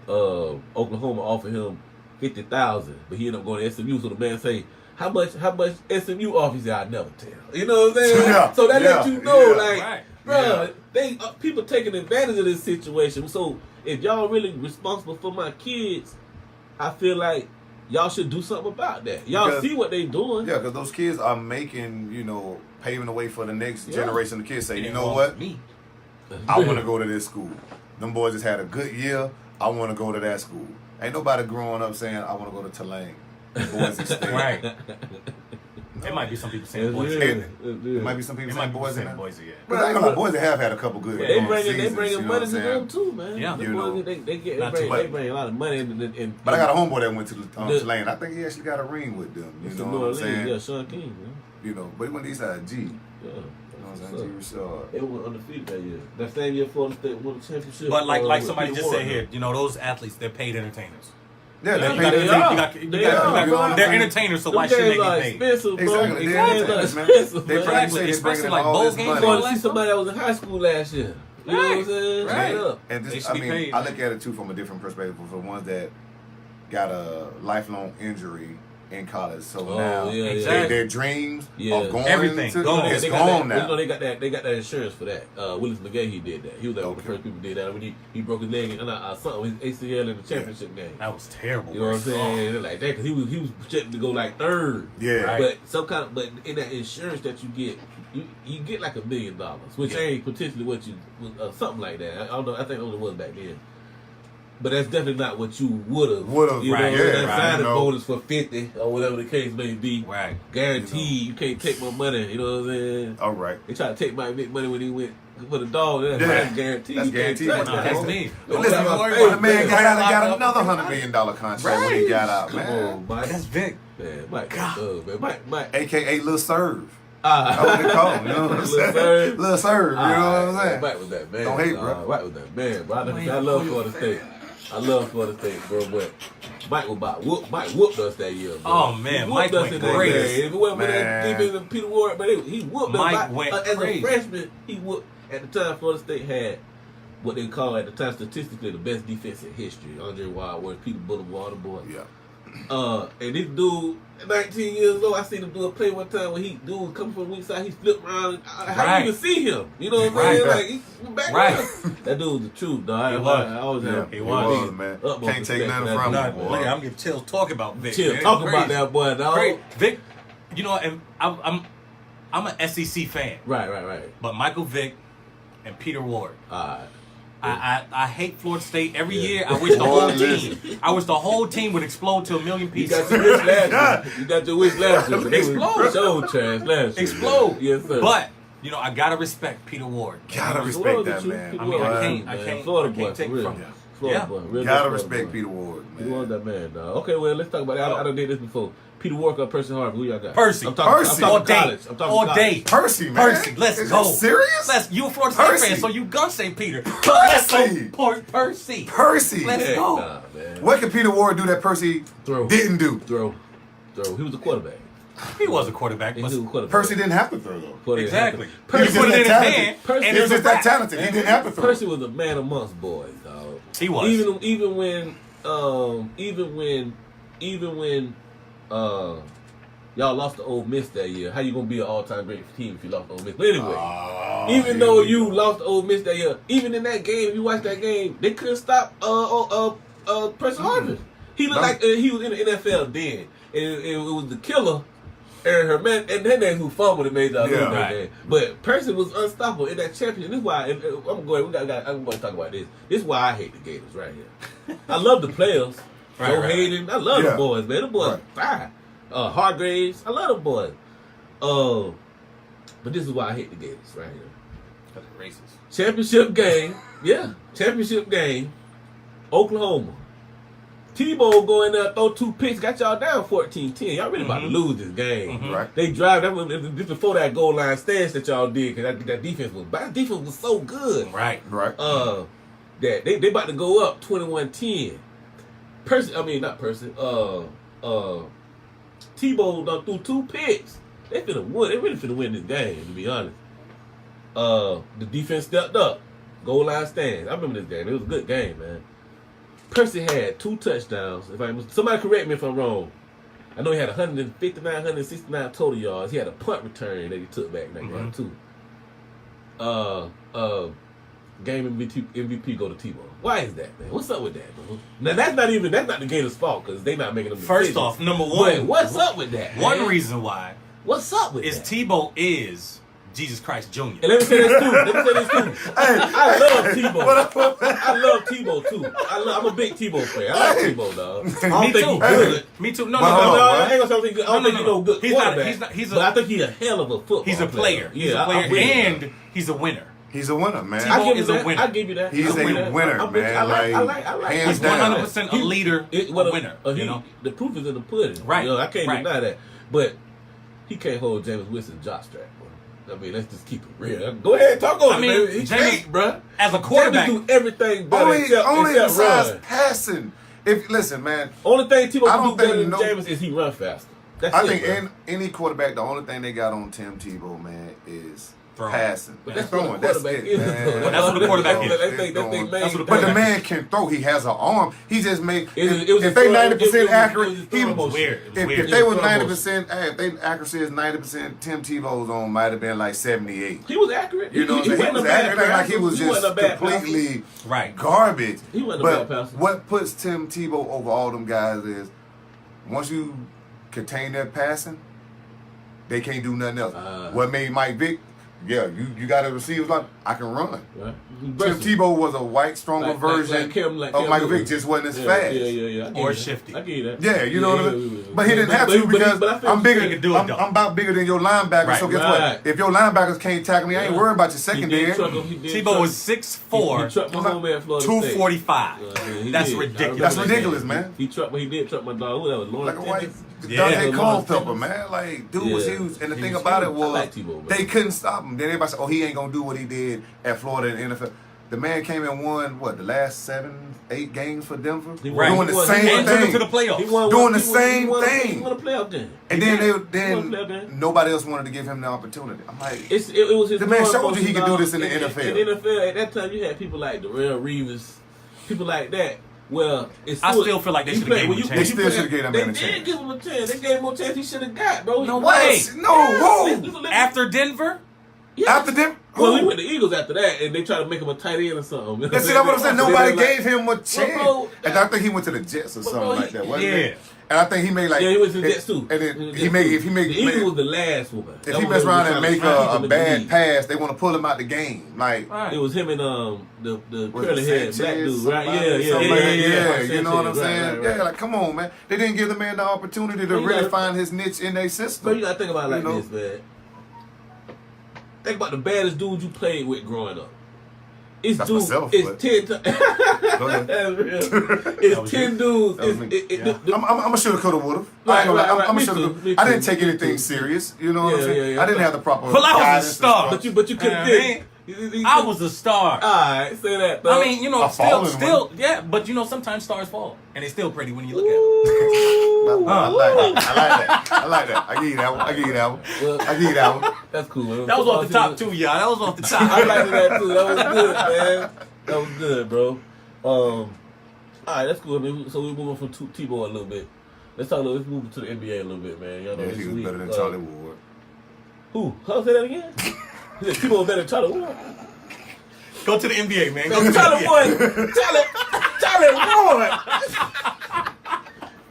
Oklahoma offered him $50,000, but he ended up going to SMU. So the man say, how much SMU offer? He said, I never tell. You know what I'm saying? Yeah, so that lets you know, bro, they people taking advantage of this situation. So if y'all really responsible for my kids, I feel like y'all should do something about that. Y'all see what they doing. Yeah, because those kids are making, paving the way for the next generation of kids. Say, you know what? I want to go to this school. Them boys just had a good year. I want to go to that school. Ain't nobody growing up saying, I want to go to Tulane. Boys State. Right. It might be some people saying Boise. It might be some people saying Boise. Yeah. But I ain't gonna lie, Boise have had a couple good they seasons, bringing money to them too, man. Yeah. They bring a lot of money in. But I got a homeboy that went to Tulane. I think he actually got a ring with them. You know what I'm saying? Yeah, Sean King, man. But he went to Eastside G. Yeah. They went undefeated that year. That same year, Florida State won the championship. But like somebody just said here, those athletes, they're paid entertainers. Yeah, they're entertainers, so why shouldn't they get paid? Expensive, bro. Exactly. They probably especially like bowl games. You going to see somebody that was in high school last year. You know what I'm saying? Right. And this, paid, I look at it too from a different perspective for the ones that got a lifelong injury in college. So now their dreams of going everything to gone. It's gone now. You know they got that insurance for that. Willis McGahee did that. He was one of the first people did that when he broke his leg and something his ACL in the championship game. That was terrible. You know what I'm saying? Like that because he was projected to go like third. Yeah. Right. But in that insurance that you get. You get like $1 million, which ain't potentially what you something like that. I don't know. I think it only was back then. But that's definitely not what you would have. You know, that signing bonus for 50 or whatever the case may be. Right. Guaranteed, you can't take my money. You know what I'm saying? All right. They tried to take my big money when he went for the dog. That's guaranteed. That's guaranteed. That's me. Listen, the man got another $100 million contract when he got out, man. That's big. Man, Mike. AKA Lil Serve. That's what they call him, you know what I'm saying? Lil Serve, you know what I'm saying? Mike was that man. Don't hate, bro. Mike was that man, bro. I love Florida State. I love Florida State, bro, but Mike whooped us that year, bro. Oh, man, Mike went crazy. If it wasn't for that defense and Peter Ward, but he whooped us. Mike went as crazy. A freshman, he whooped. At the time, Florida State had what they call at the time statistically the best defense in history. Andre Wildwood, Peter Boulevard, the boy. Yeah. And this dude, 19 years old, I seen him do a play one time when dude was coming from the weak side, he flipped around. How you even see him? You know what I'm saying? Like, he's back That dude was the truth, dog. I always had he was, man. Can't take nothing from him, boy. I'm getting chills talking about Vic. Talk about that boy, dog. Great. Vic, and I'm an SEC fan. Right. But Michael Vick and Peter Ward. I hate Florida State every year. I wish the whole team would explode to 1 million pieces. You got your wish last year. Explode. So trash last year. Explode. Yes, sir. But I gotta respect Peter Ward. Gotta respect that man. I can't take it from him. Gotta respect Peter Ward, man. Peter Ward, that man, dog. Okay, well, let's talk about it. I done did this before. Peter Ward or Percy Harvin? Who y'all got? Percy. I'm talking college. All day. Percy, man. Percy, let's Is go. you serious? You a Florida State fan, so you gonna say Peter. Let's go, Percy. Let's go. Man. What can Peter Ward do that Percy didn't do? Throw. He was a quarterback. He was a quarterback. Percy didn't have to throw, though. Exactly. Percy put it in his hand. He was just that talented. He didn't have to throw. Percy was a man amongst boys, dog. He was. Even when y'all lost to Ole Miss that year, how you gonna be an all-time great team if you lost to Ole Miss? But anyway, even though you lost to Ole Miss that year, even in that game, if you watch that game, they couldn't stop Percy Harvin. He looked like he was in the NFL then, and it was the killer. Aaron Herman, and then there's who fumbled and made that lose that game. But Percy was unstoppable in that championship. This is why I'm going to talk about this. This is why I hate the Gators right here. I love the players. Joe Hayden, I love the boys, man. The boys fine. Hargraves, I love the boys. But this is why I hate the Gators right here. Because they're racist. Championship game, Oklahoma. Tebow go in there, throw 2 picks, got y'all down 14-10. Y'all really about to lose this game. Mm-hmm. Right. They drive. That was before that goal line stance that y'all did, because that defense was so good. Right. That they about to go up 21-10. Tebow done threw 2 picks. They really finna win this game, to be honest. The defense stepped up. Goal line stands. I remember this game. It was a good game, man. Percy had 2 touchdowns. Somebody correct me if I'm wrong. I know he had 159, 169 total yards. He had a punt return that he took back in that game too. Game MVP go to Tebow. Why is that, man? What's up with that, bro? Now that's not the Gators' fault because they not making them. First off, number one, but what's up with that? One man? reason why. What's up with is that? Tebow is Jesus Christ Jr. And let me say this too. I love Tebow. I love Tebow too. I'm a big Tebow fan. I like Tebow, dog. I don't think he's good. Me too. No, I ain't gonna say I don't think he's no good quarterback. But I think he's a hell of a football He's a player. He's a player, and he's a winner. He's a winner, man. Tebow is a winner. I give you that. He's a winner, man. I like hands He's down. 100% a leader, a winner. You know, the proof is in the pudding. Right. I can't deny that. But he can't hold Jameis Winston's jockstrap, bro. I mean, let's just keep it real. Go ahead, talk on it, man. He can't, bro. As a quarterback, Jameis do everything better only except besides run. passing. Listen, man. Only thing Tebow can do better than Jameis is he run faster. I think any quarterback, the only thing they got on Tim Tebow, man, is passing. But that's throwing. what the quarterback is. Man. That's what the quarterback is. But the man can throw. He has an arm. He just make. If they 90% accurate, he was weird. If they was 90%, if they accuracy is 90%, Tim Tebow's on might have been like 78. He was accurate. You know, he was accurate. Like he was just completely garbage. He wasn't a bad passer. What puts Tim Tebow over all them guys is once you contain their passing, they can't do nothing else. What made Mike Vick? Yeah, you got a receiver like I can run. Right. Tim Tebow was a white, stronger version of Michael Vick, just wasn't as fast. Yeah. Or shifty. I get that. Yeah, you know what I mean? But he didn't have to because I'm bigger. I'm about bigger than your linebacker. Right. So guess what? If your linebackers can't tackle me, I ain't worried about your secondary. Tebow was 6'4", 245. That's ridiculous. That's ridiculous, man. He did truck my dog. Who that was? Lawrence like a white Dante Culpepper, man. Like, dude was huge. And the thing about it was they couldn't stop him. Then everybody said, oh, he ain't going to do what he did at Florida and NFL. The man came and won, the last 7-8 games for Denver? Doing the same thing. To the playoffs. Doing the same thing. He won a playoff game. And then nobody else wanted to give him the opportunity. I'm like, it was his the man showed you he could do this in the NFL. In the NFL, at that time, you had people like Darrell Reeves, people like that. Well, I still feel like they should have gave him a chance. They still should have gave him a chance. They did give him a chance. They gave him a chance he should have got, bro. No way. No. After Denver? Yes. After Denver? Well, he went to the Eagles after that, and they tried to make him a tight end or something. That's what I'm saying. Nobody gave him a chance. And I think he went to the Jets or something like that, wasn't it? And I think he made he went to the Jets too. And then the Eagles was the last one. If he mess around and make a bad pass, they want to pull him out the game. Like it was him and the curly head black dude, right? Yeah. You know what I'm saying? Yeah, like come on, man. They didn't give the man the opportunity to really find his niche in their system. But you gotta think about it like this, man. Think about the baddest dude you played with growing up. It's 10 times. It's 10 dudes. I'm a shoulda, coulda, woulda. I didn't take anything serious. You know what I'm saying? I didn't have the proper. Well, I was a star, but you couldn't think. I was a star. Alright, say that though. I mean, still, yeah, but sometimes stars fall, and they're still pretty when you look at them. I like that. I give you that one. That's cool. Man. That was off the top too, y'all. That was off the top. I liked that too. That was good, man. That was good, bro. All right, that's cool. So we're moving from T-Boy a little bit. Let's move to the NBA a little bit, man. Y'all know Yeah, this he was week, better than Charlie Ward. Who? How say that again? He said T-Boy better than Charlie Ward. Go to the NBA, man. No,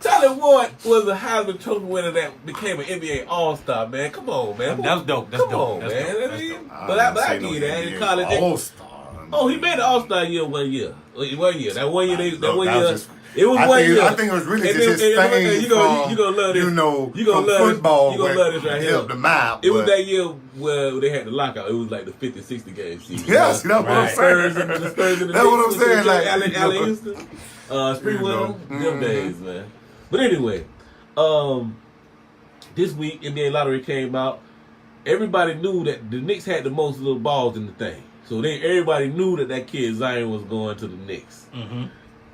Charlie Ward was a Heisman Trophy winner that became an NBA All-Star, man. Come on, man. That's dope. That's Come dope. on, That's man. dope. I That's mean, dope. but I give you that in college. All-Star. Oh, he made the All-Star year 1 year. 1 year. That 1 year. It was I 1 think, year. I think it was really just his fame you gonna love this. you know, You gonna from love football. this. You gonna love this right here. Helped him out. It was that year where they had the lockout. It was like the 50-60 game season. Yes, that's what I'm saying. The Spurs and the That's what I'm Knicks, saying. Like, Allen Houston, Springwell, them days, man. But anyway, this week NBA lottery came out. Everybody knew that the Knicks had the most little balls in the thing, so everybody knew that kid Zion was going to the Knicks. Mm-hmm.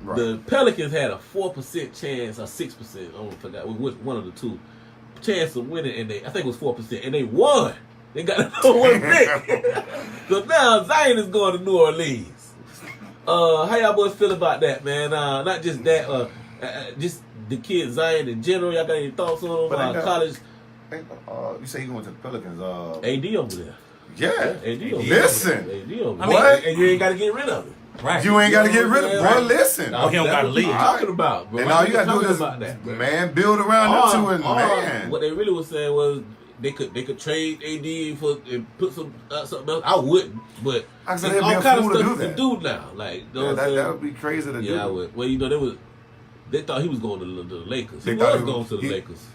Right. The Pelicans had a 4% chance, or 6%, I don't forgot which one of the two, chance of winning, and I think it was 4%, and they won. They got another one pick. So now Zion is going to New Orleans. How y'all boys feel about that, man? Not just that, just the kid Zion in general. Y'all got any thoughts on him? College? You say he going to the Pelicans? AD over there. Yeah. AD over there. Listen. AD over there. What? And you ain't got to get rid of it. Right. You ain't got to get rid of it. Bro, listen. Oh, he don't got to leave. What I'm talking about, bro. And all you got to do is, man, build around them two and man. What they really was saying was they could trade AD for and put something else. I wouldn't, but I said there's they'd be all a kind of fool to stuff do you that. can do now. Like, you know what I'm saying? That would be crazy to do. Yeah, I would. Well, they thought he was going to the Lakers. He They thought was going to the Lakers,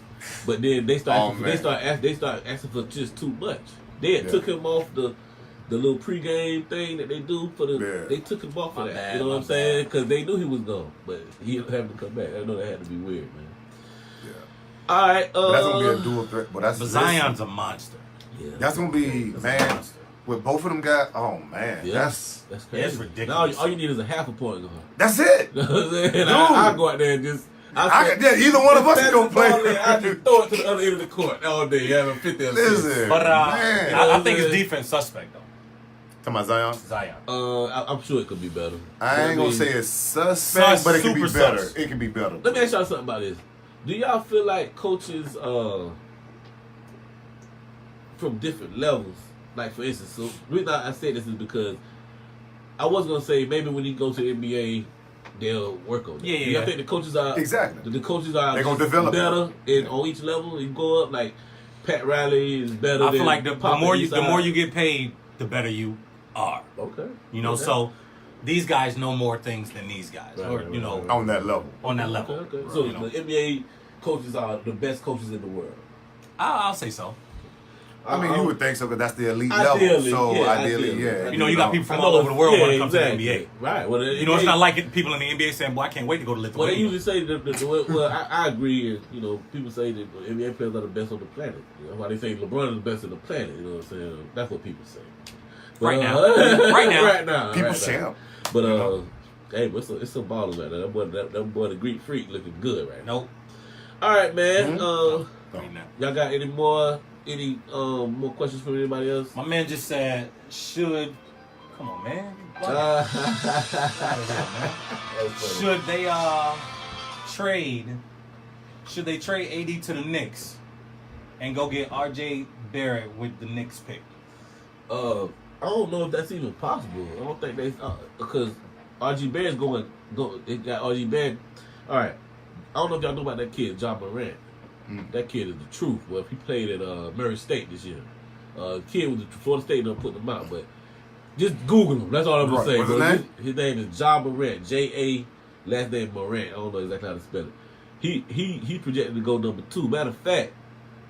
but then they started asking for just too much. They had took him off the little pregame thing that they do for the. Yeah. They took him off for that. Bad, You know what I'm saying? Because they knew he was gone, but he having to come back. I know that had to be weird, man. Yeah. All right, But that's gonna be a dual threat. But Zion's a monster. Yeah. That's gonna be man. With both of them guys, oh man, Yeah. that's crazy. It's ridiculous. Now all you need is a half a point guard. that's it. You know what I'm saying? And I go out there and just. Either one of us can go play. I just throw it to the other end of the court all day. Having 50 assists. Listen, But man. I think it's defense suspect, though. Talking about Zion. Zion. I'm sure it could be better. I ain't gonna say it's suspect, but it can be Super better. sus. It can be better. Let me ask y'all something about this. Do y'all feel like coaches from different levels, like for instance, so the reason I say this is because I was gonna say maybe when you go to the NBA, they'll work on it. Yeah. I think the coaches are Exactly. The coaches are They're gonna develop better on each level. You go up like Pat Riley is better. I feel than like the Pop more inside. you get paid, the better you are. Okay. You know, Okay. so these guys know more things than these guys, or you know, On that level. on that level. Okay. So You know. the NBA coaches are the best coaches in the world. I'll say so. I mean, you would think so, because that's the elite Ideally, level. So yeah, ideally, ideally. yeah. You know, you got people from all over the world when it comes to the NBA. Right. Well, You know, it's not like people in the NBA saying, "Boy, I can't wait to go to Well, they Lithuania." usually say well, I agree. You know, people say that the NBA players are the best on the planet. You know, why they say LeBron is the best on the planet. You know what I'm saying? That's what people say. But, Right now. right now, People's champ. But You know? hey, but it's some ballers right now. That boy, the Greek Freak, looking good right now. Nope. All right, man. Right now. Y'all got any more questions from anybody else? My man just said, "Should come on, man? Should they trade? Should they trade AD to the Knicks and go get RJ Barrett with the Knicks pick?" I don't know if that's even possible. I don't think they because RG Barrett's go. They got RG Barrett. All right. I don't know if y'all know about that kid, John Morant. That kid is the truth. Well, he played at Murray State this year. Kid was Florida State don't put him out, but just Google him. That's all I'm gonna say. What's his name? His name is John Morant. J-A, last name Morant. I don't know exactly how to spell it. He projected to go number 2. Matter of fact,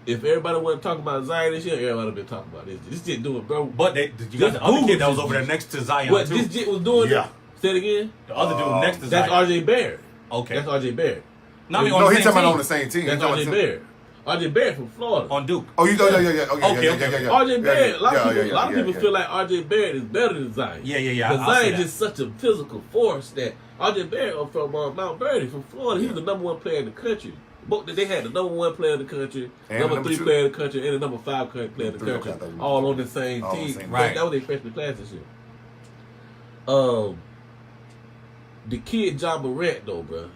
if everybody wasn't talking about Zion this year, everybody would have been talking about this. This shit doing, bro. But you got the other kid that was over there next to Zion What too. this shit was doing? Yeah. Say it again. The other dude next to That's Zion. RJ Barrett. Okay. That's RJ Barrett. No, I mean, No, on the he's same talking about team. on the same team. That's He's talking RJ about- Barrett. RJ Barrett from Florida. On Duke. Oh, you know, yeah. Okay, Okay. yeah. RJ Barrett. A lot of Yeah, people yeah. feel like RJ Barrett is better than Zion. Yeah. But I'll say Zion that. is such a physical force that RJ Barrett from Mount Vernon, from Florida, he was the number 1 player in the country. Both they had the number 1 player in the country, And number number 3 2. player in the country, and the number 5 player in the Three, country, okay, I thought you all were- on the same all on the team. same Right. That was their freshman class this year. the kid John Morant though, bro.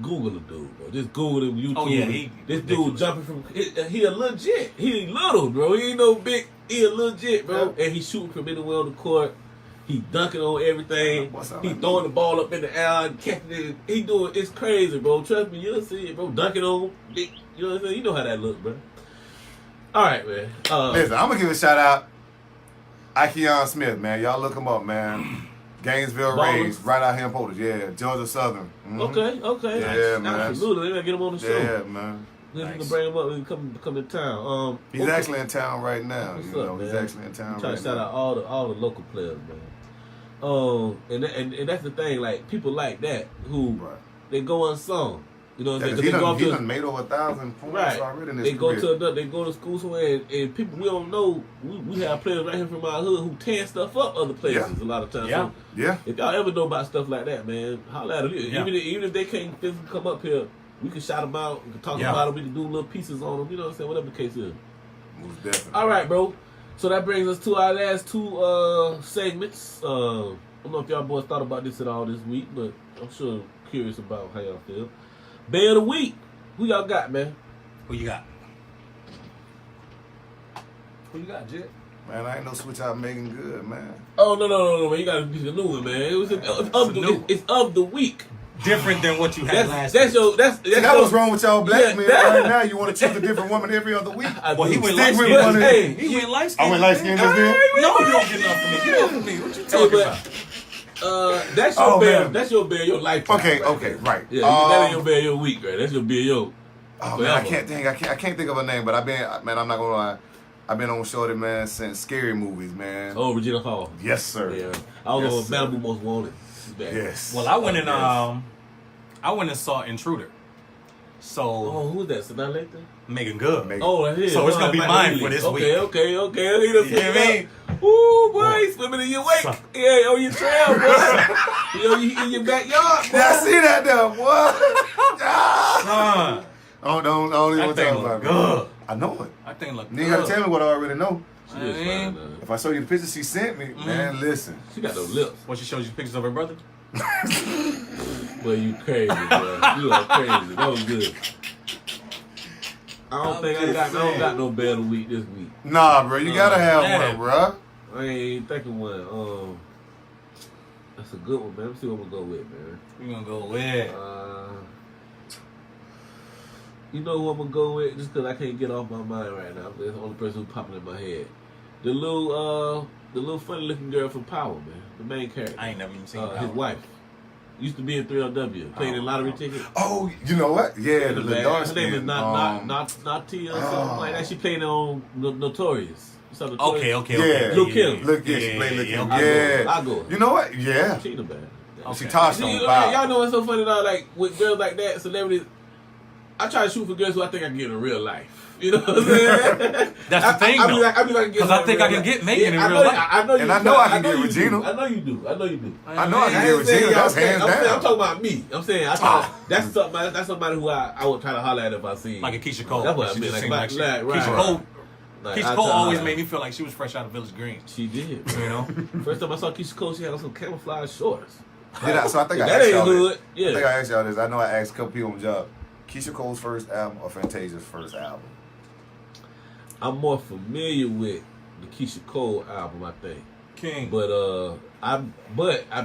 Google the dude, bro. Just Google him. YouTube. Oh yeah, this dude jumping from. He a legit. He little, bro. He ain't no big. He a legit, bro. And he shooting from anywhere on the court. He dunking on everything. He throwing the ball up in the air and catching it. He doing it's crazy, bro. Trust me, you'll see it, bro. Dunking on big. You know what I'm saying? You know how that look, bro. All right, man. Listen, I'm gonna give a shout out. Ikeon Smith, man. Y'all look him up, man. Gainesville Rays, right out here in Portage. Yeah, Georgia Southern. Mm-hmm. Okay. Yeah, man. Absolutely. They gotta get him on the show. Yeah, man. Nice. To bring him up and come to town. He's actually in town right now. What's you know, up, he's man? actually in town right now. Trying to shout out all the local players, man. And that's the thing, like people like that who they go unsung. You know what I'm saying? He done made over 1,000 points already in his career. They go to school somewhere, and people we don't know. We have players right here from our hood who tear stuff up other places a lot of times. Yeah. So if y'all ever know about stuff like that, man, holla at them. Yeah. Even if they can't physically come up here, we can shout them out. We can talk about them. We can do little pieces on them. You know what I'm saying? Whatever the case is. Most definitely. All right, bro. So that brings us to our last two segments. I don't know if y'all boys thought about this at all this week, but I'm sure curious about how y'all feel. Bay of the week. Who y'all got, man? Who you got? Who you got, Jet? Man, I ain't no switch out Megan Good, man. Oh no, man! You gotta be the new one, man. It's of the week. Different than what you had last week. That's what's wrong with y'all black men right now. You want to choose a different woman every other week. Well, he went light skin. He went light skin. I went light skin just then. No, you don't get enough from me. Get off of me. What you talking about? That's your bear. That's your bear. Your life. Okay, right. Yeah, that ain't your bear. Your week, right? That's your bear. Yo. Oh man, I can't think of a name, but I'm not gonna lie. I've been on Shorty, man, since Scary Movies, man. Oh, Regina Hall. Yes, sir. Yeah, I was on Malibu Most Wanted. Yes. Well, I went and saw Intruder. So. Who's that? Savannah Lathan? Megan Good. Oh, that's it. So it's gonna be mine for this week. Okay. You know what I mean? Ooh, boy, swimming in your wake. Yeah, on your trail, boy. In your backyard, boy. Yeah, I see that though, boy. Don't even want to talk about it. Good. I know it. I think look good. You gotta tell me what I already know. If I show you the pictures she sent me, man, listen. She got those lips. What, she showed you pictures of her brother? Well, you crazy, bro. You are crazy. That was good. I don't got no better week this week. Nah, bro, you gotta have one, bro. I ain't thinking one. That's a good one, man. Let's see what we're gonna go with, man. We gonna go with. You know who I'm gonna go with? Just because I can't get off my mind right now. It's the only person who's popping in my head. The little funny looking girl from Power, man. The main character. I ain't never even seen Power. His wife. Used to be in 3LW. Played in lottery ticket. Oh, you know what? Yeah, the dark Her name is not Tia or something like that. She played on Notorious. Okay. Yeah. Lil' Kim. She played Lil' Kim. Yeah. I go. You know what? Yeah. She the bad. She touched on Power. Y'all know what's so funny though? Like with girls like that, celebrities. I try to shoot for girls who I think I can get in real life. You know what I'm saying? That's the thing, though. Because I think I can get Megan in real life. I know I can get Regina. I know you do. I know I can get Regina. That's hands down. I'm talking about me. I'm saying that's somebody who I would try to holler at if I see. Like a Keisha Cole. That's what I mean. Keisha Cole always made me feel like she was fresh out of Village Green. She did. You know? First time I saw Keisha Cole, she had on some camouflage shorts. So I think I asked y'all this. I think I asked y'all this. I know I asked a couple people on the job. Keisha Cole's first album or Fantasia's first album? I'm more familiar with the Keisha Cole album, I think. King. But I've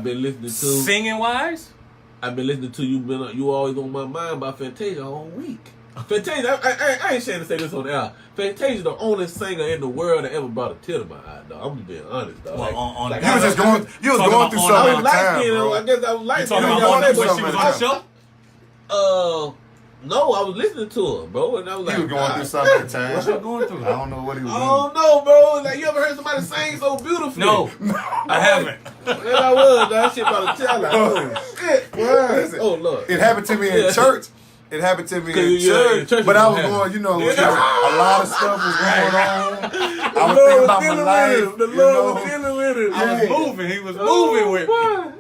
been listening to singing wise. I've been listening to you always on my mind by Fantasia all week. Fantasia, I ain't ashamed to say this on the air. Fantasia, the only singer in the world that ever brought a tear to my eye, dog. I'm just being honest, dog. Well, you was going through something at the time, bro. I guess I was light skinned. You talking about when she was on the show? No, I was listening to her, bro, and I was like, he was going through something at the time. What you going through? I don't know what he was doing. I don't know, bro. Like, you ever heard somebody sing so beautifully? No, I haven't. There I was. That shit about to tell. Like, oh shit, boy. Oh Lord. It happened to me in church. It happened to me in church, but I was going, a lot of stuff was going on. I was thinking about my life. The Lord was dealing with it. I was moving. He was moving with me.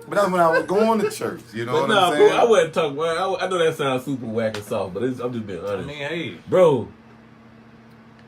But that's when I was going to church. You know what I'm saying? Bro, I wasn't talking. I know that sounds super whack and soft, but I'm just being honest. I mean, hey, bro.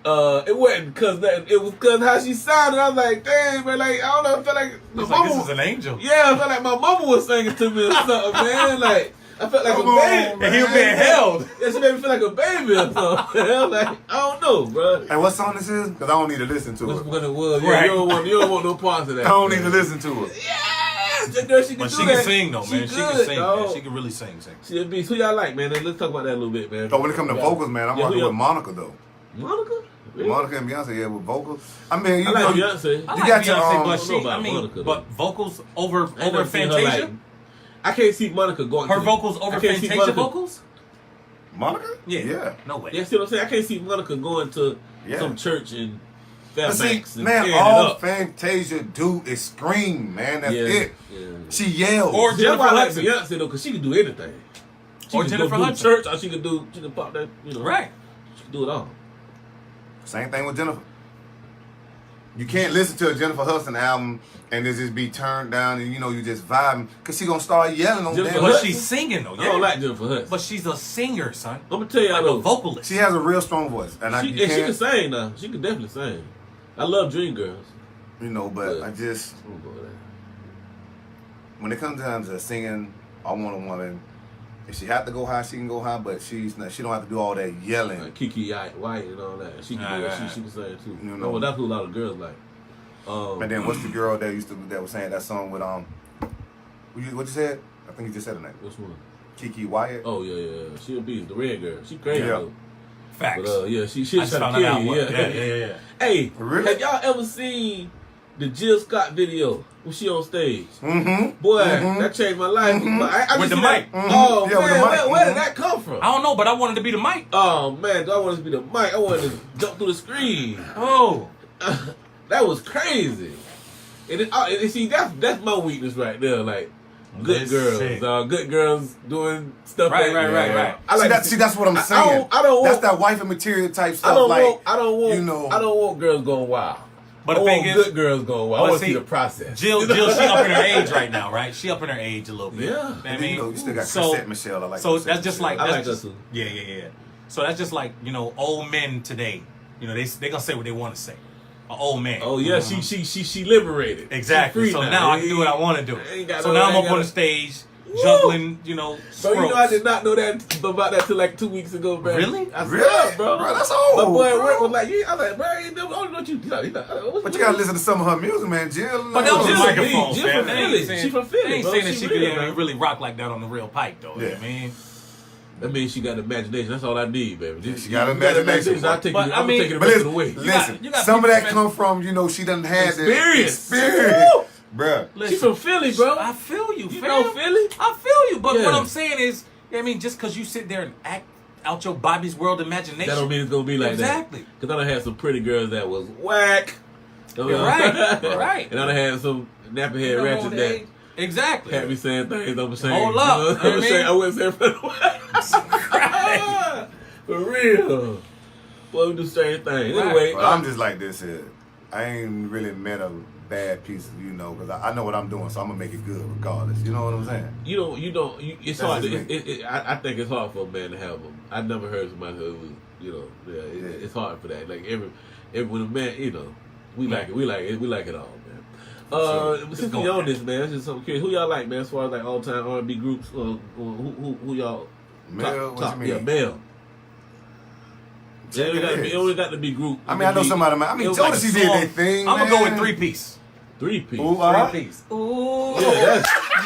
It wasn't because it was because how she sounded. I was like, dang, man, like I don't know, I felt like this is an angel. Yeah, I felt like my mama was singing to me or something, man. Like I felt like a baby. And he was being held. Yeah, she made me feel like a baby or something. I'm like, I don't know, bro. And what song this is? Because I don't need to listen to Which it. one it was? Right. Yeah, you don't want no parts of that. I don't need to listen to it. Yeah, that girl, she can But do she that. can sing though, man. She can sing. Man. She can really sing. She a beast. Who y'all like, man? Let's talk about that a little bit, man. So when it comes to vocals, man, I'm rocking with Monica though. Monica? Really? Monica and Beyonce, yeah, with vocals. I mean, you I like know, Beyonce. I You like got your Beyonce, own- but I don't know about she, Monica, but vocals over I ain't never seen her, Fantasia. like, I can't see Monica going. Her to vocals I over can't see Fantasia Monica- vocals? Monica? Yeah. No way. Yeah, see what I'm saying? I can't see Monica going to some church and But see, Fairbanks and man, tearing it all up. Fantasia do is scream, man. That's it. Yeah. She yells. Or See, that's why I like Hudson. Beyonce though, because she can do anything. She Or can Jennifer go do Hudson. church, or she can pop that, you know. Right. She can do it all. Same thing with Jennifer. You can't listen to a Jennifer Hudson album and it just be turned down and you just vibing because she gonna start yelling on Jennifer damn. But Hudson? she's singing though. I Yeah. don't like Jennifer Hudson. But she's a singer, son. I'm gonna tell y'all Like though, a vocalist. She has a real strong voice, and she can sing now. She can definitely sing. I love Dreamgirls. but Yeah. I just when it comes down to singing, I want a woman. If she have to go high, she can go high, but she don't have to do all that yelling. Like Kiki White and all that. She can do it. Right. She can sing too. You know. Well, that's what a lot of girls like. And then what's the girl that was saying that song with what you said? I think you just said her name. Which one? Kiki Wyatt. Oh yeah. She'll be the red girl. She crazy Yeah. though. Facts. But she I just trying found to that out. kill you. Yeah. Hey, Really? have y'all ever seen the Jill Scott video when she on stage? Mm-hmm. Boy, that changed my life. I With just the see mic. that- Oh Yeah, with man, the mic. where did that come from? I don't know, but I wanted to be the mic. Oh man, I wanted to be the mic. I wanted to jump through the screen. Oh. That was crazy. And see, that's my weakness right there. Like good Listen. girls, good girls doing stuff. Right. I like That's what I'm saying. I don't That's want. that wife and material type stuff. I don't like want. I don't want. you know. I don't want girls going wild. But I the want thing is, good girls going wild. I but want to see see, the process. Jill, she up in her age right now, right? She up in her age a little bit. Yeah. I And then, mean, you still got so- Chrisette Michelle. I like. So Chrisette that's just Michelle. like I that's like just, her too. Yeah. So that's just like old men today. They gonna say what they want to say. An old man. Oh yeah, she liberated. Exactly. She free So now I can do what I want to do. So now I'm up on the stage, juggling. Bro, you know I scrolls. did not know that about that till like 2 weeks ago, bro. Really? I Really? swear, bro. Bro, that's old, My boy at bro. work was like, I was like, bro, I don't know what you. But you gotta listen to some of her music, man. Jill. But that was Jill a from microphone, Jill man. from They ain't Philly. saying- She from Philly, They ain't bro. saying that She she real, could man. really rock like that on the real pipe, though. You know Yeah. what I mean? That means she got imagination. That's all I need, baby. She got imagination, I'll boy. take But, it. I I'm mean- taking the But rest of the way. listen, you got some of people that that- come from she done had the Experience. experience, bruh. She Listen, from Philly, bro. I feel you, You fam. know Philly? I feel you, but Yeah. what I'm saying is, I mean, just because you sit there and act out your Bobby's World imagination, That don't mean it's gonna be like Exactly. that. Because I done had some pretty girls that was whack. Right. And I done had some nappy head ratchet that Exactly. had me saying things I'm saying. Hold up, You know what I'm man. saying? I wouldn't say in front of For real. Boy, we do strange things. Right. Anyway, But I'm just like this here. I ain't really met a bad piece, because I know what I'm doing, so I'm gonna make it good regardless. You know what I'm saying? it's That's hard. just me. I think it's hard for a man to have them. I've never heard somebody who was, it's hard for that. Like every when a man, we like it. We like it all, man. Since we on this, man, that's just something curious. Who y'all like, man? As far as like all time R&B groups, who y'all Male, what you mean? Yeah, male. Yeah, it only got to be group. I mean, I know somebody. I mean, Jodeci did their thing. I'm gonna go with man. 3-piece. 3-piece. Ooh, Three-piece. Ooh. Yeah,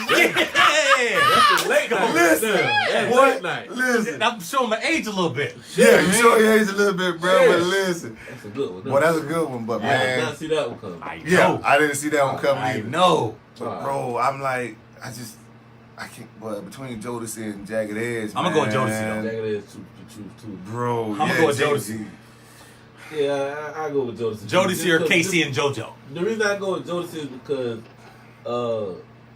Yeah. that's the late night. Listen, That's what? late night. Listen. I'm showing my age a little bit. Yeah, you show your age a little bit, bro. Yeah. But listen, That's a good one. well, that's a good one. But I did man, not see that one coming. I know. yeah, I didn't see that one coming I either. know. But bro, I'm like, I can't. But between Jodeci and Jagged Edge, I'ma go with Jodeci, man, Jagged is too. Bro, I'ma yeah, go with Jay-Z. Yeah, I go with Jodeci. Jodeci or Casey and JoJo. The reason I go with Jodeci is because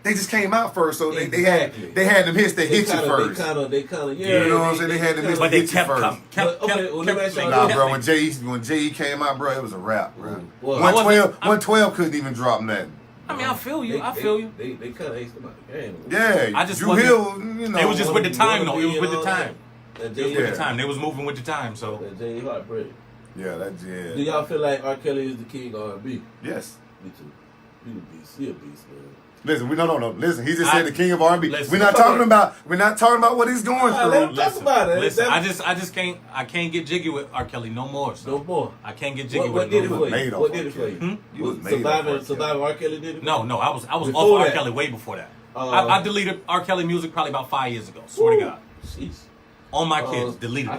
They just came out first, so Exactly. they had them hits that hit you first. They kind of yeah. You know what I'm saying? They had them hits But that they hit you kept first. coming. Nah, bro. When J.E. came out, bro, it was a wrap, bro. Well, 112 couldn't even drop nothing. I mean, I feel you. They kind of aced them out the game. Yeah, I just Drew wasn't- Hill, It was just with the time, though. It was with the time. That It was with Yeah. the time. They was moving with the time, so. Jay heartbreak. Yeah, that's yeah. Do y'all feel like R. Kelly is the king of R&B? Yes. Me too. He a beast. He a beast, man. Listen, no. Listen, he just said the king of R&B. Listen, We're not talking about what he's going through. Let him talk about it. Listen, I just can't get jiggy with R. Kelly no more. So. No more. I can't get jiggy What with it did no it more. for you? What did it for you? You was made off Survivor R. Kelly did it? No, I was Before off R. that. Kelly way before that. I deleted R. Kelly music probably about 5 years ago. Swear to God. Jeez. On my kids, deleted it.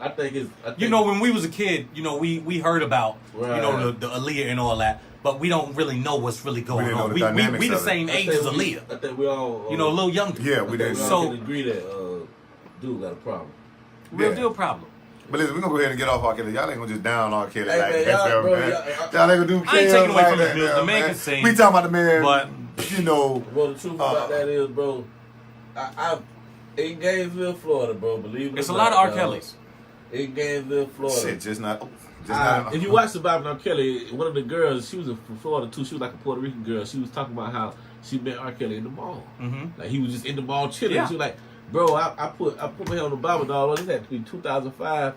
I think it's. You know, when we was a kid, you know, we heard about, Right. you know, the Aaliyah and all that, but we don't really know what's really going didn't know on. the We dynamics the of it. same age as Aaliyah. I think we all. You know, a little younger. Yeah, we didn't. We all So- can agree that dude got a problem. Real Yeah. deal problem. But listen, we're gonna go ahead and get off R. Kelly. Y'all ain't gonna just down R. Kelly Hey, like man, that, y'all, bro, man. y'all- Y'all ain't gonna do I ain't Kelly taking away like from his that, music. The man man. can sing. We talking about the man, But- you know. Well, the truth about that is, bro, I in Gainesville, Florida, bro. Believe it It's or a lot not, of R. Kellys. In Gainesville, Florida. Shit, just not. Just If you watch Surviving R. Kelly, one of the girls, she was from Florida too. She was like a Puerto Rican girl. She was talking about how she met R. Kelly in the mall. Mm-hmm. Like he was just in the mall chilling. Yeah. She was like, "Bro, I put my head on the Bible, dog. This had to be 2005.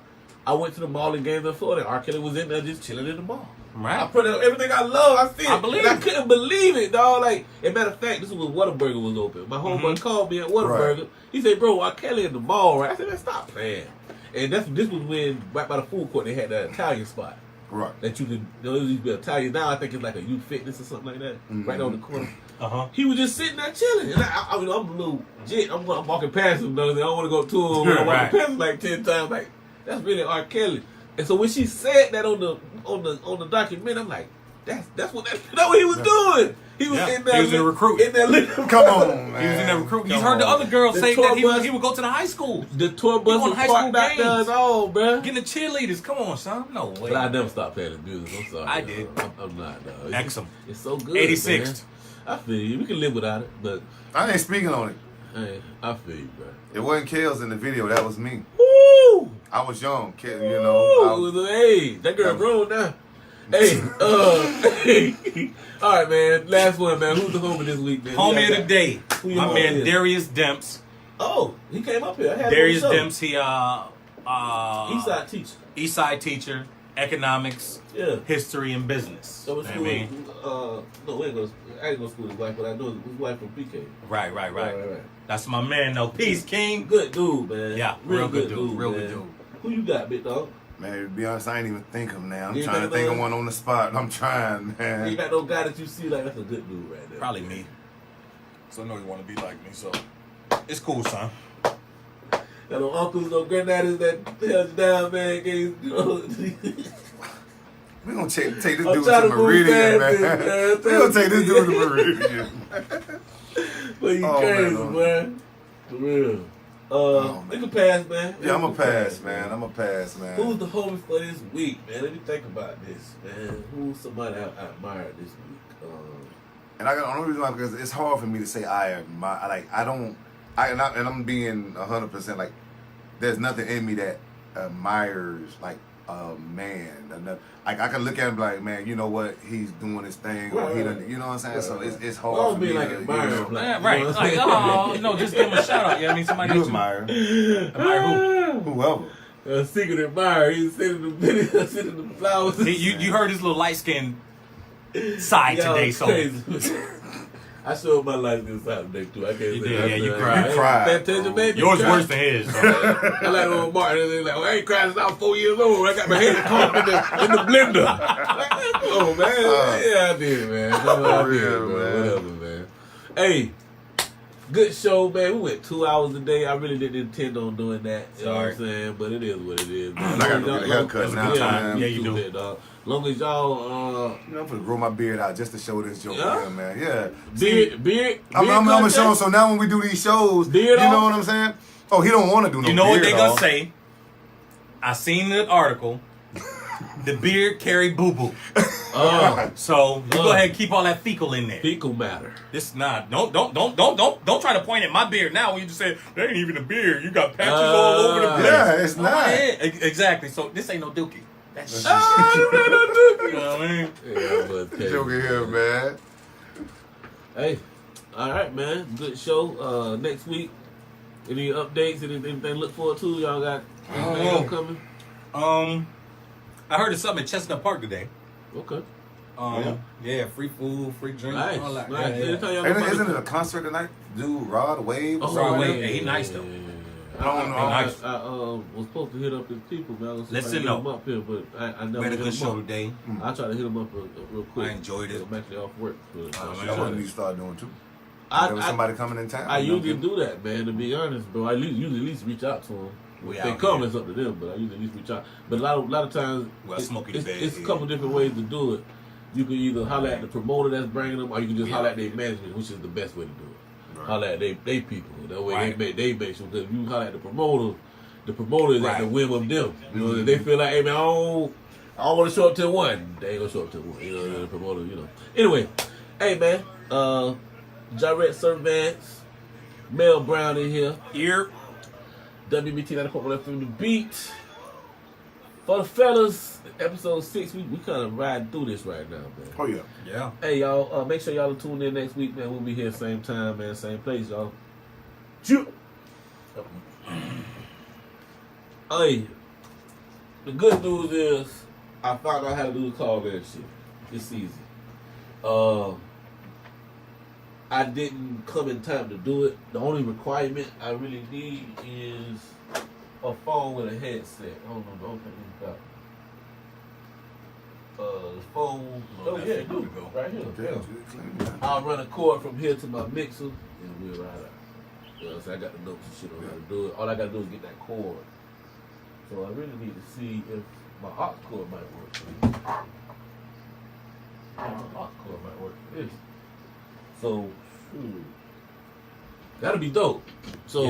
I went to the mall in Gainesville, Florida. And R. Kelly was in there just chilling in the mall. Right. I put everything I love. I see it. I believe And I it. couldn't believe it, dog. Like, as a matter of fact, this was when Whataburger was open. My homeboy called me at Whataburger. Right. He said, "Bro, R. Kelly in the mall, right?" I said, "Man, stop playing." And this was when right by the food court they had that Italian spot. right. That you could, it used to be Italian. Now I think it's like a youth fitness or something like that, right on the corner. He was just sitting there chilling. And I mean, I'm a little jit. I'm walking past him. Though. I don't want to go to him. I'm Right. walking past him like 10 times. Like that's really R. Kelly. And so when she said that on the document, I'm like, that's what he was doing. He was Yeah. in there. He was in recruit. In that little Come on, man. He was in there recruiting. You Come heard the on. other girls The say tour that bus- he would go to the high school. The tour bus on was high school parked out there games. and all, bruh. Getting the cheerleaders. Come on, son. No way. But I never stopped playing the music. I'm sorry. I dog. did. I'm not, dog. Exum. It's so good. 86th. Man. I feel you. We can live without it, but I ain't speaking on it. hey, I feel you, bro. It wasn't Kels in the video. That was me. Woo! I was young, kid. You Woo! know. Hey, that girl grown now. Hey, all right, man. Last one, man. Who's the homie this week, man? Homie Who of the day. Who your My homie man is? Darius Demps. Oh, he came up here. I had Darius him on the Demps, he Eastside teacher. Eastside teacher, economics, Yeah. history, and business. So it's You know school. what I mean? No, we ain't go. I ain't go to school with his wife, but I know his wife from PK. Right. Right. That's my man, though. Peace, King. Good dude, man. Yeah, real good dude. Real good dude. Who you got, big dog? Man, to be honest, I ain't even think of now. I'm You trying to think think of of one on the spot. I'm trying, You man. got no guy that you see like that's a good dude right there. Probably me. So I know you want to be like me, so it's cool, son. Got no uncles, no granddaddies that held you down, man. You know. We're gonna take this dude I'm to trying to move Meridian, past man. this, man. We're gonna take this dude to Meridian. But you Oh, crazy, man. man. For real. man. We can pass, man. Yeah, I'm We a can pass, man. I'm a pass, man. Who's the homie for this week, man? Let me think about this, man. Who's somebody I admired this week? And I got the only reason why, because it's hard for me to say I admire. And I'm being 100% like, there's nothing in me that admires like a man. Like I can look at him like, man, you know what? He's doing his thing, or he done. You know what I'm saying? Right, So right. it's I hard don't for be me like to, admiring, you know, like, Yeah, you right. know what Like, I'm saying? no, just give him a shout out. Yeah, I mean, somebody you that admire admire who? whoever. A secret admirer. He's sending the video, sending the flowers. You heard his little light skinned side Y'all today, so crazy. I showed my life this side today too. I can't You say did, that. yeah, you I cried. You cried. Fantasia, baby. yours cried. worse than his. So. I like old Martin. They're like, I ain't crying since I was 4 years old. I got my head caught in the blender. Oh man, yeah, I did, man. That's what I did, real, man. man. Whatever, man. Hey, good show, man. We went 2 hours a day. I really didn't intend on doing that. You know what I'm saying? But it is what it is. Man. I gotta go get a haircut now, man. Yeah, you do. That, dog. Long as y'all, You know, I'm gonna grow my beard out just to show this joke Yeah? here, man. Yeah. beard. I'm gonna show him. So now when we do these shows, Beard you know off? what I'm saying? Oh, he don't want to do no. You know what beard they gonna off. say? I seen the article. The beard carry boo boo. Oh, So you go ahead and keep all that fecal in there. fecal matter. This don't try to point at my beard now when you just said that ain't even a beard. You got patches all over the place. Yeah, it's Go not. ahead. Exactly. So this ain't no dookie. That's shit. Oh, You know what I mean? yeah, but Joker here, man. Hey, all right, man. Good show. Next week, any updates? Anything to look forward to? Y'all got anything coming? I heard it's something at Chestnut Park today. Okay. Yeah, free food, free drink, Nice. all that. Nice. Isn't it a concert tonight? Dude, Rod Wave. Oh, Rod Wave. Wave. He nice though. I don't know. I was supposed to hit up his people, man. I was Let's supposed to know. hit him up here, but I never We had a hit good him show up. today. I tried to hit him up real quick. I enjoyed it. I'm actually off work. That's what you start doing too. There was I somebody coming in town. I usually do that, man. To be honest, bro, I usually at least reach out to them. If they come, it's up to them, but I usually at least reach out. But a lot of times, it's a couple different ways to do it. You can either holler at the promoter that's bringing them, or you can just holler at their management, which is the best way to do it. Right. Holler at they people. That way they make sure. Because if you holler at the promoter is at the whim of them. You know, if they feel like, hey man, I don't want to show up till 1. They ain't gonna show up till 1. You know, the promoter. You know. Anyway, hey man, Jarrett, Servance, Mel Brown in here. Here. WBT 94 from the beat. For the fellas, episode 6, we kind of riding through this right now, man. Oh yeah. Yeah. Hey y'all, make sure y'all tune in next week, man. We'll be here same time, man, same place, y'all. Shoot. Hey, the good news is I found out how to do the call that shit. It's easy. I didn't come in time to do it. The only requirement I really need is a phone with a headset. I don't know. The only thing is got the phone. Oh yeah, do right here. Okay. I'll run a cord from here to my mixer, and we'll ride out. You know, so I got the notes and shit on how to do it. All I gotta do is get that cord. So I really need to see if my aux cord might work. My aux cord might work for this. So, that'll be dope. So,